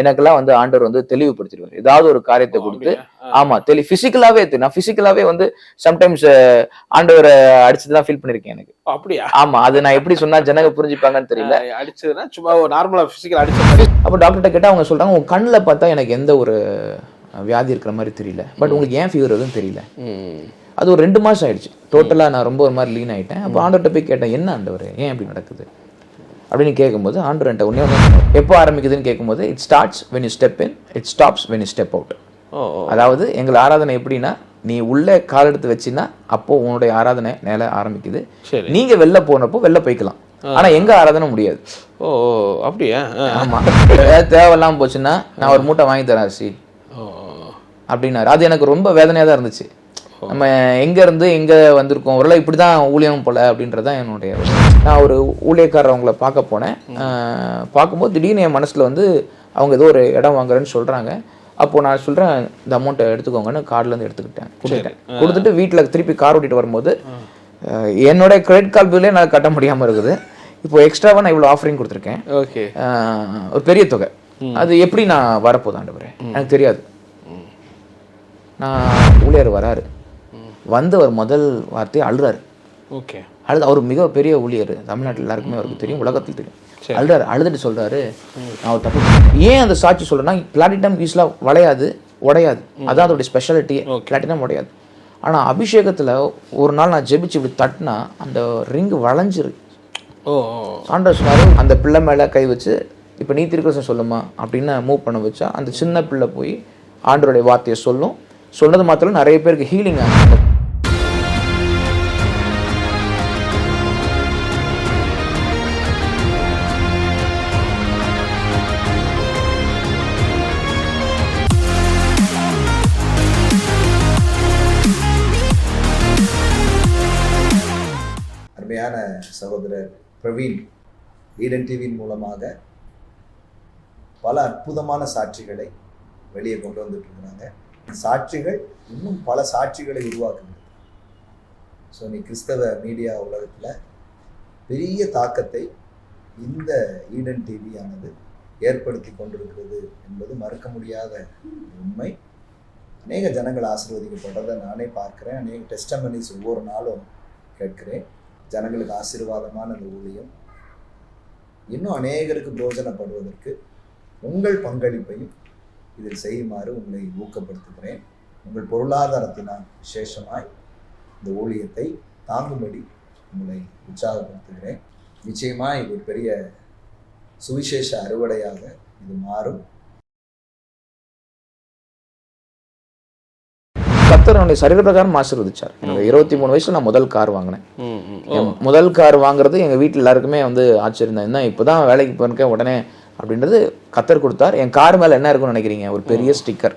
எனக்கெல்லாம் வந்து ஆண்டவர் வந்து தெளிவுபடுத்திடுவார். ஏதாவது ஒரு காரியத்தை கொடுத்து, ஆமா பிசிக்கலாவே நான் பிசிக்கலாவே வந்து சம்டைம்ஸ் ஆண்டவர அடிச்சதுதான் ஃபீல் பண்ணிருக்கேன் எனக்கு. அப்படியா? ஆமா, அது நான் எப்படி சொன்னா ஜனங்க புரிஞ்சுப்பாங்கன்னு தெரியல. அடிச்சதுன்னா சும்மா நார்மலா பிசிக்கல் அடிச்ச மாதிரி. அப்ப டாக்டர்கிட்ட கேட்டா அவங்க சொல்றாங்க, உங்க கண்ணுல பார்த்தா எனக்கு எந்த ஒரு வியாதி இருக்கிற மாதிரி தெரியல, பட் உங்களுக்கு ஏன் ஃபீவர் வருதுன்னு தெரியல. அது ஒரு 2 மாசம் ஆயிடுச்சு. டோட்டலா நான் ரொம்ப ஒரு மாதிரி லீன் ஆயிட்டேன். அப்போ ஆண்டவர்கிட்ட போய் கேட்டேன், என்ன ஆண்டவரே ஏன் இப்படி நடக்குது அப்படின்னு கேட்கும்போது, ஆண்டவர் என்கிட்ட ஒண்ணே எப்போ ஆரம்பிக்குதுன்னு கேட்கும்போது, it starts when you step in, it stops when you step out. அதாவது எங்கள் ஆராதனை எப்படின்னா, நீ உள்ளே கால் எடுத்து வச்சின்னா அப்போ உன்னுடைய ஆராதனை நேர ஆரம்பிக்குது. நீங்க வெளில போனப்போ வெளில போய்க்கலாம், ஆனா எங்க ஆராதனை முடியாது. ஓ அப்படியா? ஆமா, தேவையில்லாம போச்சுன்னா நான் ஒரு மூட்டை வாங்கி தரேன் அரிசி அப்படின்னாரு. அது எனக்கு ரொம்ப வேதனையா தான் இருந்துச்சு. நம்ம எங்க இருந்து எங்க வந்திருக்கோம், ஒருவேளை இப்படிதான் ஊழியம் போல அப்படின்றதான் என்னுடைய. நான் ஒரு ஊழியக்காரர் அவங்கள பார்க்க போனேன். பார்க்கும்போது திடீர்னு என் மனசுல வந்து அவங்க ஏதோ ஒரு இடம் வாங்குறேன்னு சொல்றாங்க. அப்போ நான் சொல்றேன், இந்த அமௌண்ட்டை எடுத்துக்கோங்கன்னு கார்டுலேருந்து கொடுத்துட்டு வீட்டில் திருப்பி கார் ஓட்டிட்டு வரும்போது என்னோட கிரெடிட் கார்டு பில்லே நான் கட்ட முடியாமல் இருக்குது. இப்போ எக்ஸ்ட்ராவாக நான் இவ்வளோ ஆஃபரிங் கொடுத்துருக்கேன். ஓகே, ஒரு பெரிய தொகை. அது எப்படி நான் வரப்போது ஆண்டவரே எனக்கு தெரியாது. நான் ஊழியர் வராரு, வந்து அவர் முதல் வார்த்தையை அழுறாரு. ஓகே, அவர் மிக பெரிய ஊழியர், தமிழ்நாட்டில் எல்லாருக்குமே அவருக்கு தெரியும், உலகத்தில் தெரியும். அழுறாரு. அழுதுட்டு சொல்றாரு, நான் ஒரு தப்பு. ஏன் அந்த சாட்சி சொல்றேன்னா, பிளாட்டினம் பீஸ்ல வளையாது, உடையாது. அதான் அதோடைய ஸ்பெஷாலிட்டி. பிளாட்டினம் உடையாது. ஆனா அபிஷேகத்துல ஒரு நாள் நான் ஜெபிச்சு இப்படி தட்டினா அந்த ரிங் வளைஞ்சிரு. ஆண்டவர் சொன்னாரு, அந்த பிள்ளை மேல கை வச்சு இப்ப நீ திருக்கரசம் சொல்லுமா அப்படின்னு மூவ் பண்ண வச்சா அந்த சின்ன பிள்ளை போய் ஆண்டவருடைய வார்த்தையை சொல்லும். சொன்னது மாத்திரம் நிறைய பேருக்கு ஹீலிங் ஆகும். அருமையான சகோதரர் பிரவீன் ஈடன் டிவியின் மூலமாக பல அற்புதமான சாட்சிகளை வெளியே கொண்டு வந்துட்டு இருக்கிறாங்க. சாட்சிகள் இன்னும் பல சாட்சிகளை உருவாக்குகிறது. ஸோ நீ கிறிஸ்தவ மீடியா உலகத்தில் பெரிய தாக்கத்தை இந்த ஈடன் டிவியானது ஏற்படுத்தி கொண்டிருக்கிறது என்பது மறுக்க முடியாத உண்மை. அநேக ஜனங்கள் ஆசீர்வதிக்கப்படுறதை நானே பார்க்குறேன். அநேக டெஸ்டமனிஸ் ஒவ்வொரு நாளும் கேட்கிறேன். ஜனங்களுக்கு ஆசீர்வாதமான அந்த ஊழியம் இன்னும் அநேகருக்கு பிரயோஜனப்படுவதற்கு உங்கள் பங்களிப்பையும் இதில் செய்யுமாறு உங்களை ஊக்கப்படுத்துகிறேன். உங்கள் பொருளாதாரத்தினால் விசேஷமாய் இந்த ஊழியத்தை தாங்கும்படி உங்களை உற்சாகப்படுத்துகிறேன். நிச்சயமாக இது ஒரு பெரிய சுவிசேஷ அறுவடையாக இது மாறும். கர்த்தர் என்னுடைய சரீர பிரகாரம் ஆசீர்வதிச்சார். என்னோட 23 வயசுல நான் முதல் கார் வாங்கினேன். முதல் கார் வாங்குறது எங்க வீட்டில் எல்லாருக்குமே வந்து ஆச்சரியம் தான். என்ன இப்போதான் வேலைக்கு போயிருக்கேன் உடனே அப்படின்றது கர்த்தர் கொடுத்தார். என் கார் மேல என்ன இருக்குன்னு நினைக்கிறீங்க? ஒரு பெரிய ஸ்டிக்கர்.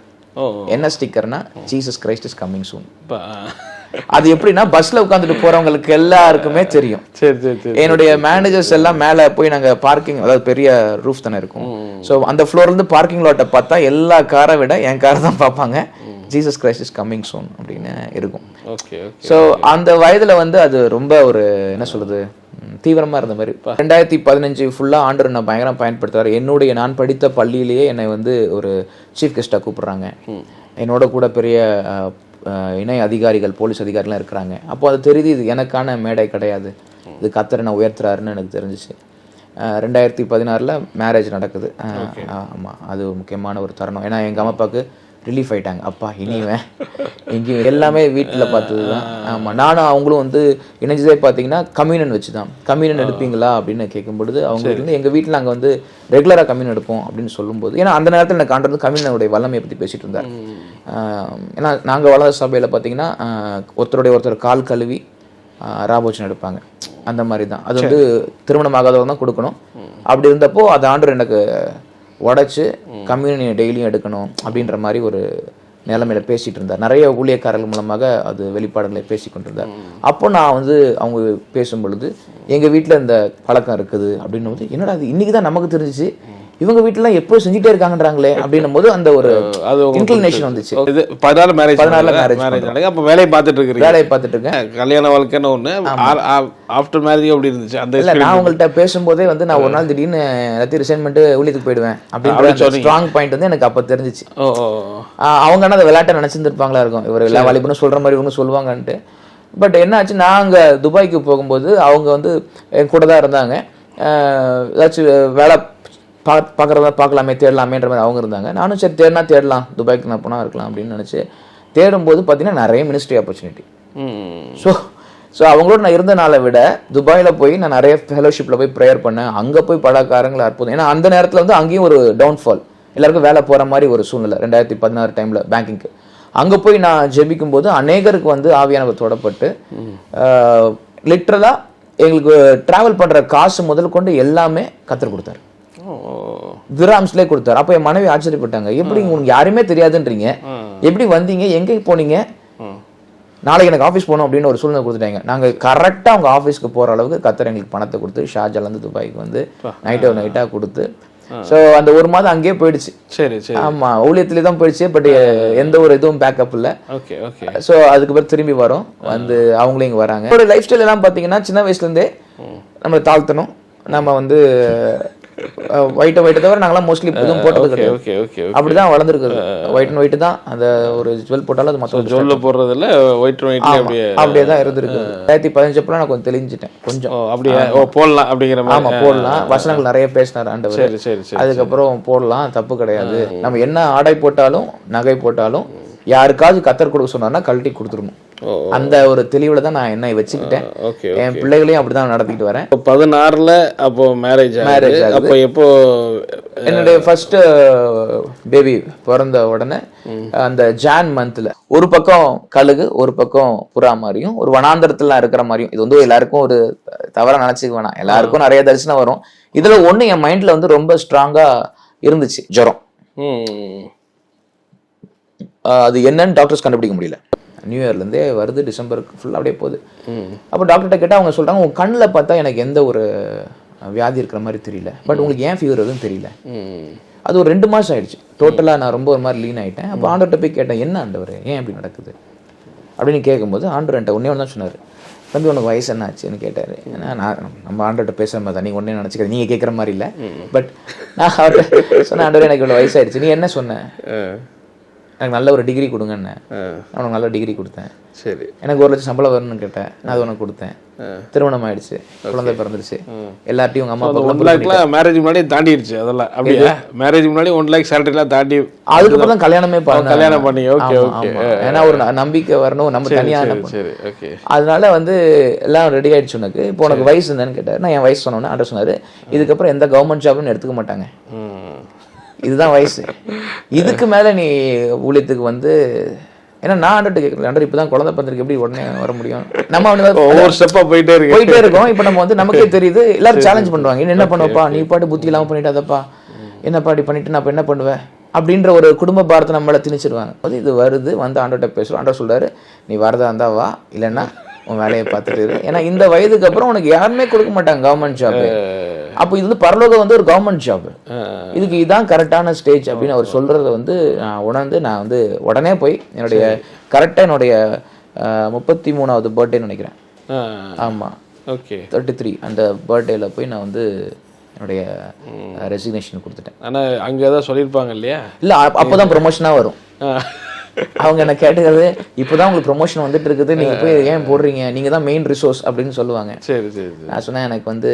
என்ன ஸ்டிக்கர்னா, Jesus Christ is coming soon. அது எப்படின்னா, பஸ்ல உட்காந்துட்டு போறவங்களுக்கு எல்லாருக்குமே தெரியும். என்னுடைய மேனேஜர்ஸ் எல்லாம் மேல போய் நாங்க பார்க்கிங், அதாவது பெரிய ரூஃப் தானே இருக்கும். ஸோ அந்த ஃப்ளோர்ல இருந்து பார்க்கிங் லாட்டை பார்த்தா எல்லா காரை விட என் காரை தான் பார்ப்பாங்க. ஜீசஸ் கிரைஸ்ட் இஸ் கம்மிங் சூன் அப்படின்னு இருக்கும். ஸோ அந்த வயதுல வந்து அது ரொம்ப ஒரு என்ன சொல்றது, தீவிரமா இருந்த மாதிரி. 2015 ஃபுல்லா ஆண்டவர் நான் பயங்கரம் பயன்படுத்துவார். என்னுடைய நான் படித்த பள்ளியிலேயே என்னை வந்து ஒரு சீஃப் கெஸ்டா கூப்பிடுறாங்க. என்னோட கூட பெரிய இணை அதிகாரிகள், போலீஸ் அதிகாரிலாம் இருக்கிறாங்க. அப்போ அது தெரியுது, இது எனக்கான மேடை கிடையாது, இது கர்த்தர் என்ன உயர்த்துறாருன்னு எனக்கு தெரிஞ்சிச்சு. 2016 மேரேஜ் நடக்குது. ஆமாம், அது ஒரு முக்கியமான ஒரு தருணம். ஏன்னா எங்கள் அம்மா அப்பாவுக்கு ரிலீஃப் ஆகிட்டாங்க. அப்பா இனிவேன் எங்கேயும் எல்லாமே வீட்டில் பார்த்தது தான். ஆமாம், நானும் அவங்களும் வந்து இணைஞ்சதே பார்த்தீங்கன்னா கம்யூனியன் வச்சு தான். கம்யூனியன் எடுப்பீங்களா அப்படின்னு கேட்கும்பொழுது அவங்க வந்து எங்கள் வீட்டில் நாங்கள் வந்து ரெகுலராக கம்யூனியன் எடுப்போம் அப்படின்னு சொல்லும்போது, ஏன்னா அந்த நேரத்தில் எனக்கு ஆண்டவர் கம்யூனியனுடைய வல்லமையை பற்றி பேசிகிட்டு இருந்தார். ஏன்னா நாங்கள் வளர்ந்த சபையில் பார்த்தீங்கன்னா ஒருத்தர் கால் கழுவி ராபோச்சன் எடுப்பாங்க. அந்த மாதிரி தான். அது வந்து திருமணமாகாதவங்க தான் கொடுக்கணும். அப்படி இருந்தப்போ அது ஆண்டவர் எனக்கு உடைச்சு கம்யூனியன் டெய்லியும் எடுக்கணும் அப்படின்ற மாதிரி ஒரு நிலைமையில பேசிட்டு இருந்தார். நிறைய ஊழியக்காரர்கள் மூலமாக அது வெளிப்பாடுகளை பேசி கொண்டிருந்தார். அப்போ நான் வந்து அவங்க பேசும் பொழுது எங்கள் வீட்டில் இந்த பழக்கம் இருக்குது அப்படின்னும் போது, என்னடா அது இன்னைக்கு தான் நமக்கு தெரிஞ்சிச்சு, இவங்க வீட்டுலாம் எப்போ செஞ்சுட்டே இருக்காங்கன்றாங்களே அப்படின்னும் போது அந்த ஒரு அது உங்களுக்கு இன்க்ளினேஷன் வந்துச்சு. இது 14 மேரேஜ் 14 marriage நடக்கு. அப்போ வேலையை பார்த்துட்டு இருக்கிறீங்க. வேலையை பார்த்துட்டு இருக்கேன். கல்யாண வாழ்க்கைன்னு ஒன்று, ஆஃப்டர் மேரேஜ் எப்படி இருந்துச்சு அந்த இல்லை, நான் உங்கள்கிட்ட பேசும்போதே வந்து நான் ஒரு நாள் திடீர்னு எல்லாத்தையும் ரிசைன் பண்ணிட்டு ஊழியத்துக்கு போயிடுவேன் அப்படின்ற ஸ்ட்ராங் பாயிண்ட் வந்து எனக்கு அப்போ தெரிஞ்சிச்சு. அவங்க ஆனால் அதை விளையாட்டை நினச்சிருந்துருப்பாங்களா இருக்கும், இவர் எல்லா வாலிபனும் சொல்கிற மாதிரி இவங்க சொல்லுவாங்கன்ட்டு. பட் என்ன ஆச்சு, நான் அங்கே துபாய்க்கு போகும்போது அவங்க வந்து என் கூட தான் இருந்தாங்க. ஏதாச்சும் வேலை பார்க்குறதா பார்க்கலாமே, தேடலாமேன்ற மாதிரி அவங்க இருந்தாங்க. நானும் சரி தேடலாம், துபாய்க்கு நான் போனால் இருக்கலாம் அப்படின்னு நினச்சி தேடும்போது பார்த்தீங்கன்னா நிறைய மினிஸ்ட்ரி ஆப்பர்ச்சுனிட்டி. ஸோ அவங்களோட நான் இருந்த நாளை விட துபாயில் போய் நான் நிறைய ஃபெலோஷிப்பில் போய் ப்ரேயர் பண்ணேன். அங்கே போய் பல காரங்களை அற்புதம். ஏன்னா அந்த நேரத்தில் வந்து அங்கேயும் ஒரு டவுன்ஃபால், எல்லாருக்கும் வேலை போகிற மாதிரி ஒரு சூழ்நிலை 2016 டைமில் பேங்கிங்க்கு. அங்கே போய் நான் ஜெபிக்கும் போது அநேகருக்கு வந்து ஆவியானவர் தொடப்பட்டு லிட்ரலாக எங்களுக்கு ட்ராவல் பண்ணுற காசு முதல் கொண்டு எல்லாமே கத்தர் கொடுத்தாரு, திராம்ஸ்லேயே கொடுத்தாரு. அப்போ என் மனைவி ஆச்சரியப்பட்டாங்க, எப்படி உங்களுக்கு யாருமே தெரியாதுன்றீங்க, எப்படி வந்தீங்க, எங்கே போனீங்க, நாளைக்கு எனக்கு ஆஃபீஸ் போகணும் அப்படின்னு ஒரு சூழ்நிலை கொடுத்துட்டாங்க. நாங்கள் கரெக்டாக அவங்க ஆஃபீஸ்க்கு போகிற அளவுக்கு கத்தர் எங்களுக்கு பணத்தை கொடுத்து ஷார்ஜாலேருந்து துபாய்க்கு வந்து நைட்டாக கொடுத்து, ஸோ அந்த ஒரு மாதம் அங்கேயே போயிடுச்சு. சரி சரி. ஆமாம், ஊழியத்திலே தான் போயிடுச்சு. பட் எந்த ஒரு இதுவும் பேக்கப் இல்லை. Okay okay. ஸோ அதுக்கு பிறகு திரும்பி வரோம், வந்து அவங்களும் இங்கே வராங்க. என்னோட லைஃப் ஸ்டைல் எல்லாம் பார்த்தீங்கன்னா சின்ன வயசுலேருந்தே நம்மளை தாழ்த்தணும், நம்ம வந்து ஒயிட்டை தவிர நாங்களாம் மோஸ்ட்லி எதுவும் போட்டது கிடையாது. அப்படிதான் வளர்ந்துருக்குது. ஒயிட் அண்ட் ஒயிட் தான், அந்த ஒரு ஜுவல் போட்டாலும் அது மொத்தம் ஜுவல்ல போடுறதுல ஒயிட் ஒயிட் அப்படியே தான் இருந்திருக்கு. 2015 அப்பலாம் நான் கொஞ்சம் தெளிஞ்சிட்டேன் கொஞ்சம். அப்படியே போடலாம் அப்படிங்கிற மாதிரி. ஆமா, போடலாம். வசனங்கள் நிறைய பேசினார் ஆண்டவர். சரி சரி சரி. அதுக்கப்புறம் போடலாம், தப்பு கிடையாது. நம்ம என்ன ஆடை போட்டாலும் நகை போட்டாலும் யாருக்காவது கத்தர் கொடுக்க சொன்னார்னா கழட்டி கொடுத்துடணும். அந்த ஒரு தெளிவுல தான் நான் என்னை வச்சுக்கிட்டேன். என் பிள்ளைகளையும் அப்படிதான் நடத்திட்டு வரேன். 16ல அப்போ மேரேஜ் அப்போ எப்போ என்னுடைய ஃபர்ஸ்ட் பேபி பிறந்த உடனே அந்த ஜான் மந்த்ல ஒரு பக்கம் கழுகு ஒரு பக்கம் புறா மாதிரியும் ஒரு வனாந்தரத்துல இருக்கிற மாதிரியும், இது வந்து எல்லாருக்கும் ஒரு தவறா நினைச்சுக்க வேணாம், எல்லாருக்கும் நிறைய தரிசனம் வரும். இதுல ஒண்ணு என் மைண்ட்ல வந்து ரொம்ப ஸ்ட்ராங்கா இருந்துச்சு, ஜுரம். அது என்னன்னு டாக்டர்ஸ் கண்டுபிடிக்க முடியல. நியூ இயர்லேருந்தே வருது, டிசம்பருக்கு ஃபுல்லாக அப்படியே போகுது. அப்போ டாக்டர்கிட்ட கேட்டால் அவங்க சொல்கிறாங்க, உங்கள் கண்ணில் பார்த்தா எனக்கு எந்த ஒரு வியாதி இருக்கிற மாதிரி தெரியல, பட் உங்களுக்கு ஏன் ஃபீவர் எதுவும் தெரியல. அது ஒரு 2 மாதம் ஆயிடுச்சு. டோட்டலாக நான் ரொம்ப ஒரு மாதிரி லீன் ஆகிட்டேன். அப்போ ஆண்டவர்கிட்ட போய் கேட்டேன், என்ன ஆண்டவர் ஏன் இப்படி நடக்குது அப்படின்னு கேட்கும்போது ஆண்டவர் என்கிட்ட ஒன்றே ஒன்று தான் சொன்னார், தம்பி உனக்கு வயசு என்ன ஆச்சுன்னு கேட்டார். ஏன்னா நான் நம்ம ஆண்டவர்கிட்ட பேசுகிற மாதிரி தான், நீங்கள் ஒன்றே நினச்சிக்கிறது, நீங்கள் கேட்குற மாதிரி இல்லை. பட் நான் அவர்கிட்ட சொன்னேன், ஆண்டவர் எனக்கு இவ்வளோ வயசாயிடுச்சு, நீ என்ன சொன்ன, எனக்கு நல்ல ஒரு டிகிரி கொடுங்கன்னு. நான் உனக்கு நல்ல டிகிரி கொடுத்தேன். சரி, எனக்கு 1 லட்சம் சம்பளம் வரணும்னு கேட்டேன், நான் அது உனக்கு கொடுத்தேன். திருமணம் ஆயிடுச்சு, குழந்தை பிறந்துருச்சு, எல்லாத்தையும் உங்க அம்மா அப்பா 1 லேக்லாம் மேரேஜ் முன்னாடி தாண்டிடுச்சு. அதெல்லாம் அப்படியே மேரேஜ் முன்னாடி 1 லேக் சேலரிலாம் தாண்டி அதுக்கப்புறம் தான் கல்யாணமே கல்யாணம் பண்ணி. Okay okay. ஏன்னா ஒரு நம்பிக்கை வரணும், நம்ம தனியா. சரி ஓகே. அதனால வந்து எல்லாம் ரெடி ஆயிடுச்சு. உனக்கு இப்போ உனக்கு வயசு என்னன்னு கேட்டார். நான் என் வயசு சொன்னோன்னே ஆண்டவர் சொன்னாரு, இதுக்கப்புறம் எந்த கவர்மெண்ட் ஜாப்னு எடுத்துக்க மாட்டாங்க, இதுதான் வயசு, இதுக்கு மேல நீ ஊழியத்துக்கு வந்து. ஏன்னா நான் ஆண்டர்கிட்ட கேட்கல, ஆண்டர் இப்பதான் குழந்தை பிறந்திருக்கு, எப்படி உடனே வர முடியும், நம்ம ஒவ்வொரு ஸ்டெப்பா போயிட்டே இருக்கோம். இப்போ நம்ம வந்து நமக்கே தெரியுது, எல்லாரும் சேலஞ்ச் பண்ணுவாங்க, என்ன பண்ணுவப்பா நீ பாட்டு புத்தி இல்லாம பண்ணிட்டாதப்பா, என்னப்பா இப்படி பண்ணிட்டு நான் என்ன பண்ணுவேன் அப்படின்ற ஒரு குடும்ப பாரத்தை நம்மள திணிச்சிருவாங்க. அது இது வருது, வந்து ஆண்டர்கிட்ட பேசுறோம். ஆண்டர் சொல்றாரு, நீ வரதா இருந்தா வா, இல்லைன்னா உன் வேலையை பார்த்துட்டு இரு. ஏன்னா இந்த வயதுக்கு அப்புறம் உனக்கு யாருமே கொடுக்க மாட்டாங்க கவர்மெண்ட் ஜாப். அப்போ இது வந்து பரலோகம் வந்து ஒரு கவர்மெண்ட் ஜாப், இதுக்கு இதுதான் கரெக்டான ஸ்டேஜ் அப்படின்னு அவர் சொல்றத வந்து நான் உணர்ந்து நான் வந்து உடனே போய் என்னுடைய கரெக்டாக என்னுடைய 33வது பர்த்டேன்னு நினைக்கிறேன். ஆமா, ஓகே 33 அந்த பர்த்டேல போய் நான் வந்து என்னுடைய ரெசிக்னேஷன் கொடுத்துட்டேன். ஆனால் அங்கே தான் சொல்லியிருப்பாங்க இல்லையா, இல்லை அப்போதான் ப்ரொமோஷனாக வரும். அவங்க என்ன கேட்டுக்கிறது, இப்போதான் உங்களுக்கு ப்ரொமோஷன் வந்துட்டு இருக்குது, நீங்க போய் ஏன் போடுறீங்க, நீங்க தான் மெயின் ரிசோர்ஸ் அப்படின்னு சொல்லுவாங்க. சரி சரி. நான் சொன்னேன், எனக்கு வந்து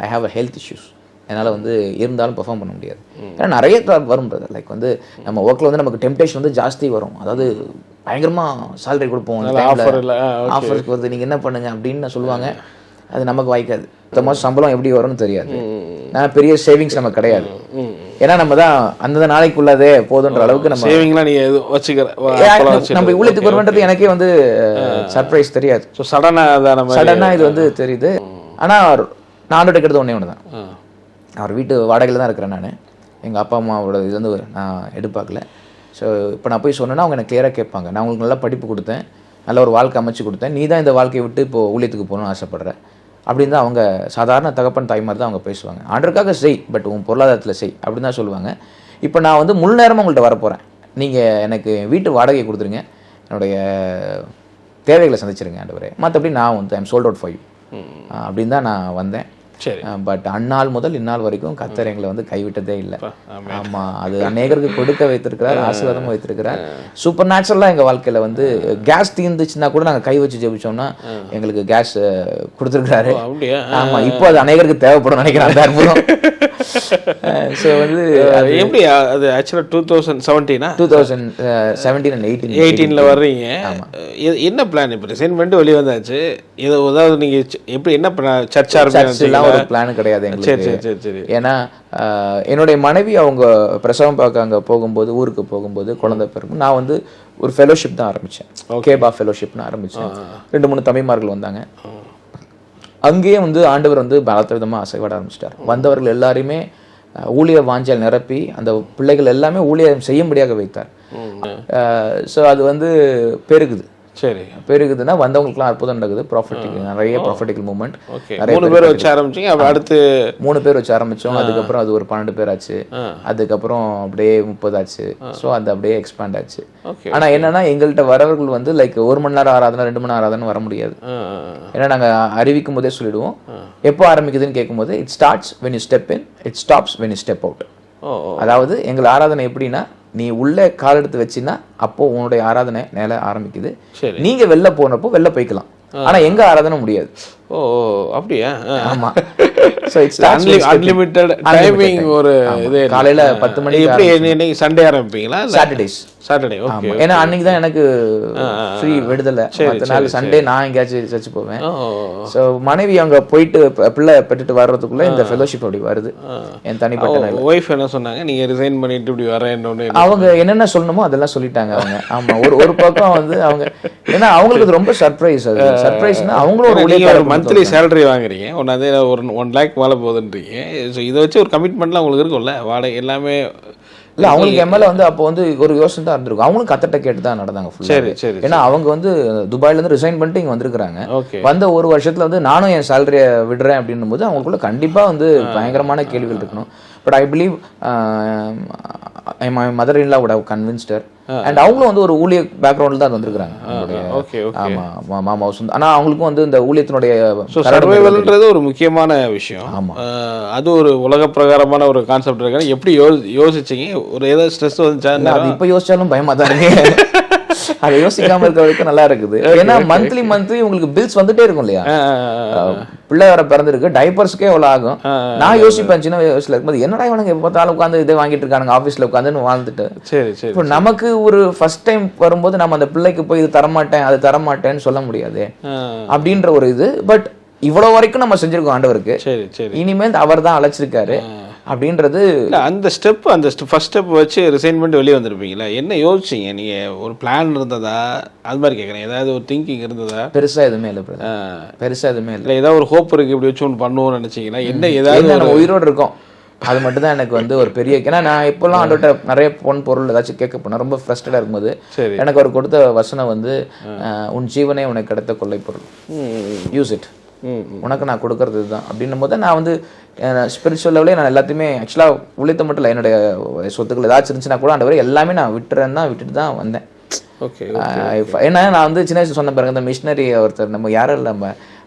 I have a health issues, என்னால் வந்து இருந்தாலும் பெர்ஃபார்ம் பண்ண முடியாது. ஏன்னா நிறைய வரும் பிரதர், லைக் வந்து நம்ம ஒர்க்கில் வந்து நமக்கு டெம்டேஷன் வந்து ஜாஸ்தி வரும். அதாவது பயங்கரமாக சேலரி கொடுப்போம், ஆஃபர்ஸ்க்கு வருது, நீங்கள் என்ன பண்ணுங்க அப்படின்னு சொல்லுவாங்க. அது நமக்கு வாய்க்காது. மொத்தமாக சம்பளம் எப்படி வரும்னு தெரியாது, நான் பெரிய சேவிங்ஸ் நமக்கு கிடையாது. ஏன்னா நம்ம தான் அந்த நாளைக்குள்ளதே போதுன்ற அளவுக்கு நம்ம சேவிங்லாம் நீ வச்சுக்கிற நம்ம ஊழியத்துக்கு வருவன்றது எனக்கே வந்து சர்ப்ரைஸ் தெரியாது. ஸோ சடனாக இது வந்து தெரியுது. ஆனால் நான் ஆண்டோட கேட்டது ஒன்றே ஒன்று தான், அவர் வீட்டு வாடகையில் தான் இருக்கிறேன் நான், எங்கள் அப்பா அம்மாவோட இது வந்து நான் எடுப்பாக்கல. ஸோ இப்போ நான் போய் சொன்னேன்னா அவங்க எனக்கு கிளியராக கேட்பாங்க, நான் உங்களுக்கு நல்லா படிப்பு கொடுத்தேன், நல்ல ஒரு வாழ்க்கை அமைச்சு கொடுத்தேன், நீ தான் இந்த வாழ்க்கையை விட்டு இப்போ ஊழியத்துக்கு போகணும்னு ஆசைப்படுறேன், அப்படின்னு தான் அவங்க சாதாரண தகப்பன் தாய் மாதிரி தான் அவங்க பேசுவாங்க. ஆண்டருக்காக செய், பட் உன் பொருளாதாரத்தில் செய் அப்படின்னு தான் சொல்லுவாங்க. இப்போ நான் வந்து முழு நேரமாக உங்கள்கிட்ட வரப்போகிறேன், நீங்கள் எனக்கு வீட்டு வாடகை கொடுத்துருங்க, என்னுடைய தேவைகளை சந்திச்சிருங்க ஆண்டவரே, மற்றபடி நான் வந்து I'm sold out for you அப்படின்னு தான் நான் வந்தேன். சரி. பட் அந்நாள் முதல் இந்நாள் வரைக்கும் கர்த்தர் எங்களை வந்து கைவிட்டதே இல்லை. ஆமாம், அது அநேகருக்கு கொடுக்க வைத்திருக்கிறார், ஆசீர்வாதமும் வைத்திருக்கிறார். சூப்பர் நேச்சுரலாக எங்கள் வாழ்க்கையில் வந்து கேஸ் தீர்ந்துச்சுன்னா கூட நாங்கள் கை வச்சு ஜெபிச்சோம்னா எங்களுக்கு கேஸ் கொடுத்துருக்காரு. ஆமாம், இப்போ அது அநேகருக்கு தேவைப்படும் நினைக்கிறேன் அந்த அற்புதம். ஸோ வந்து எப்படி அது ஆக்சுவலாக 2017 and 18 வர்றீங்க. என்ன பிளான்? இப்போ ரிசைன் பண்ணிட்டு வெளியே வந்தாச்சு, ஏதாவது நீங்கள் எப்படி என்ன சர்ச் ஆரம்பிச்சு ஒரு பிளான் கிடையாது எங்களுக்கு. ஏன்னா என்னுடைய மனைவி அவங்க பிரசவம் பார்க்க அங்கே போகும்போது, ஊருக்கு போகும்போது குழந்தை பிறகு நான் வந்து ஒரு ஃபெலோஷிப் தான் ஆரம்பித்தேன், கேபா ஃபெலோஷிப்னு ஆரம்பித்தேன். 2-3 தம்பிமார்கள் வந்தாங்க. அங்கேயே வந்து ஆண்டவர் வந்து பலத்த விதமாக அசைவாட ஆரம்பிச்சிட்டார். வந்தவர்கள் எல்லாரையுமே ஊழிய வாஞ்சல் நிரப்பி அந்த பிள்ளைகள் எல்லாமே ஊழியம் செய்யும்படியாக வைத்தார். ஸோ அது வந்து பெருகுது. சரி, பெருகுதுன்னா வந்தவங்களுக்குலாம் அற்புதம் நடக்குது. ப்ராஃபிட்டிக் நிறைய ப்ராஃபிட்டிக்கல் மூவ்மெண்ட். 3 பேர் வச்சு ஆரம்பிச்சிங்க, அடுத்து 3 பேர் வச்சு ஆரம்பித்தோம். அதுக்கப்புறம் அது ஒரு 12 பேர் ஆச்சு. அதுக்கப்புறம் அப்படியே 30 ஆச்சு. ஸோ அது அப்படியே எக்ஸ்பேண்ட் ஆச்சு. ஆனால் என்னன்னா எங்கள்கிட்ட வரவர்கள் வந்து லைக் 1 மணி நேரம் ஆராதனை 2 மணி நேரம் ஆராதனை வர முடியாது. ஏன்னா நாங்கள் அறிவிக்கும் போதே சொல்லிடுவோம், எப்போ ஆரம்பிக்குதுன்னு கேட்கும்போது it starts when you step in, it stops when you step out. அதாவது எங்கள் ஆராதனை எப்படின்னா, நீ உள்ள கால் எடுத்து வச்சின்னா அப்போ உன்னுடைய ஆராதனை மேல ஆரம்பிக்குது. நீங்க வெளில போனப்போ வெளில போய்க்கலாம், ஆனா எங்க ஆராதனை முடியாது. ஓ அப்படியா? ஆமா. So it's unlimited timing. ஒரு இது காலையில 10 மணிக்கு. எப்படி நீங்க சண்டே ஆரம்பிப்பீங்களா? சாட்டர்டே. ஓகே. ஏன்னா அன்னைக்கு தான் எனக்கு ஃப்ரீ விடுதலை. மற்ற நாள் சண்டே நான் எங்கேயாச்சும் சர்ச் போவேன். ஸோ மனைவி அங்கே போயிட்டு பிள்ளை பெற்றுட்டு வர்றதுக்குள்ள இந்த ஃபெலோஷிப் அப்படி வருது. என் தனிப்பட்ட ஒய்ஃப் என்ன சொன்னாங்க, நீங்க ரிசைன் பண்ணிட்டு இப்படி வரேன்னு? அவங்க என்னென்ன சொல்லணுமோ அதெல்லாம் சொல்லிட்டாங்க அவங்க. ஆமா, ஒரு பக்கம் வந்து அவங்க ஏன்னா அவங்களுக்கு ரொம்ப சர்ப்ரைஸ். அது சர்ப்ரைஸ்னா அவங்களும் மந்த்லி சேலரி வாங்குறீங்க, ஒன்னாவது ஒரு 1 lakh மேலே போகுதுன்றீங்க. ஸோ இதை வச்சு ஒரு கமிட்மெண்ட்லாம் உங்களுக்கு இருக்கும்ல, வாடகை எல்லாமே. இல்லை, அவங்களுக்கு எம்எல்ஏ வந்து அப்போ வந்து ஒரு யோசனை தான் இருந்திருக்கும். அவங்களும் கத்தட்ட கேட்டு தான் நடந்தாங்க. சரி சரி. ஏன்னா அவங்க வந்து துபாயிலேருந்து ரிசைன் பண்ணிட்டு இங்கே வந்திருக்கிறாங்க. வந்த ஒரு வருஷத்துல வந்து நானும் என் சேலரியை விடுறேன் அப்படின்னும் போது அவங்களுக்குள்ள கண்டிப்பாக வந்து பயங்கரமான கேள்விகள் இருக்கணும். But I believe my mother in law would have convinced her. And அவங்களும் வந்து ஒரு ஊழிய பேக்ரவுண்டில் தான் வந்திருக்கிறாங்க. ஆமாம், மாமா ஹவுஸ். ஆனால் அவங்களுக்கும் வந்து இந்த ஊழியத்தினுடைய சர்வைவல்ன்றது ஒரு முக்கியமான விஷயம். ஆமாம், அது ஒரு உலக பிரகாரமான ஒரு கான்செப்ட் இருக்கு. எப்படி யோசிச்சிங்க? ஒரு ஏதாவது ஸ்ட்ரெஸ் வந்துச்சா? அது இப்போ யோசிச்சாலும் பயமாக தான் இருக்கு. அதை யோசிக்காம இருக்க வரைக்கும் நல்லா இருக்குது. ஏன்னா மந்த்லி உங்களுக்கு பில்ஸ் வந்துட்டே இருக்கும் இல்லையா? பிள்ளை வர பிறந்திருக்கு, டைப்பர்ஸ்க்கே எவ்வளோ ஆகும். நான் யோசிப்பேன் சின்ன வயசுல இருக்கும்போது, என்னடா இவனுக்கு எப்போ பார்த்தாலும் உட்காந்து இதை வாங்கிட்டு இருக்கானுங்க ஆஃபீஸில் உட்காந்துன்னு வாழ்ந்துட்டு. சரி சரி. இப்போ நமக்கு ஒரு ஃபர்ஸ்ட் டைம் வரும்போது நம்ம அந்த பிள்ளைக்கு போய் இது தரமாட்டேன் அது தரமாட்டேன்னு சொல்ல முடியாது அப்படின்ற ஒரு இது. பட் இவ்வளோ வரைக்கும் நம்ம செஞ்சிருக்கோம் ஆண்டவருக்கு. சரி சரி. இனிமேல் அவர் தான் அழைச்சிருக்காரு அப்படின்றது. அந்த ஃபர்ஸ்ட் ஸ்டெப் வச்சு ரிசைன் பண்ணிட்டு வெளியே வந்திருப்பீங்களா? என்ன யோசிச்சிங்க நீங்க? ஒரு பிளான் இருந்ததா? அது மாதிரி கேட்குறேன். ஏதாவது ஒரு திங்கிங் இருந்ததா? பெருசா எதுவுமே இல்லை. பெருசா எதுவுமே இல்லை. ஏதாவது ஒரு ஹோப் இருக்கு, இப்படி வச்சு ஒன்று பண்ணுவோம்னு நினைச்சீங்களா? என்ன ஏதாவது நம்ம உயிரோடு இருக்கோம், அது மட்டும் தான் எனக்கு வந்து ஒரு பெரிய. ஏன்னா நான் இப்போல்லாம் ஆண்டோட்ட நிறைய பொருள் ஏதாச்சும் கேட்க போனேன், ரொம்ப ஃப்ரஸ்ட்ரேட்டாக இருக்கும்போது எனக்கு அவர் கொடுத்த வசனம் வந்து, உன் ஜீவனே உனக்கு கிடைத்த கொள்ளை பொருள், யூஸ் இட், உனக்கு நான் கொடுக்கறது இதுதான் அப்படின்னும் போது நான் வந்து ஸ்பிரிச்சுவல் லெவலே நான் எல்லாத்தையுமே ஆக்சுவலாக உழைத்த மட்டும் இல்லை, என்னுடைய சொத்துக்கள் ஏதாச்சும் இருந்துச்சுன்னா கூட ஆண்டவரை எல்லாமே நான் விட்டுட்டு தான் வந்தேன். ஓகே. ஏன்னா நான் வந்து சின்ன வயசு சொன்ன பிறகு இந்த மிஷினரி ஒருத்தர் நம்ம யாரும் இல்லை, நம்ம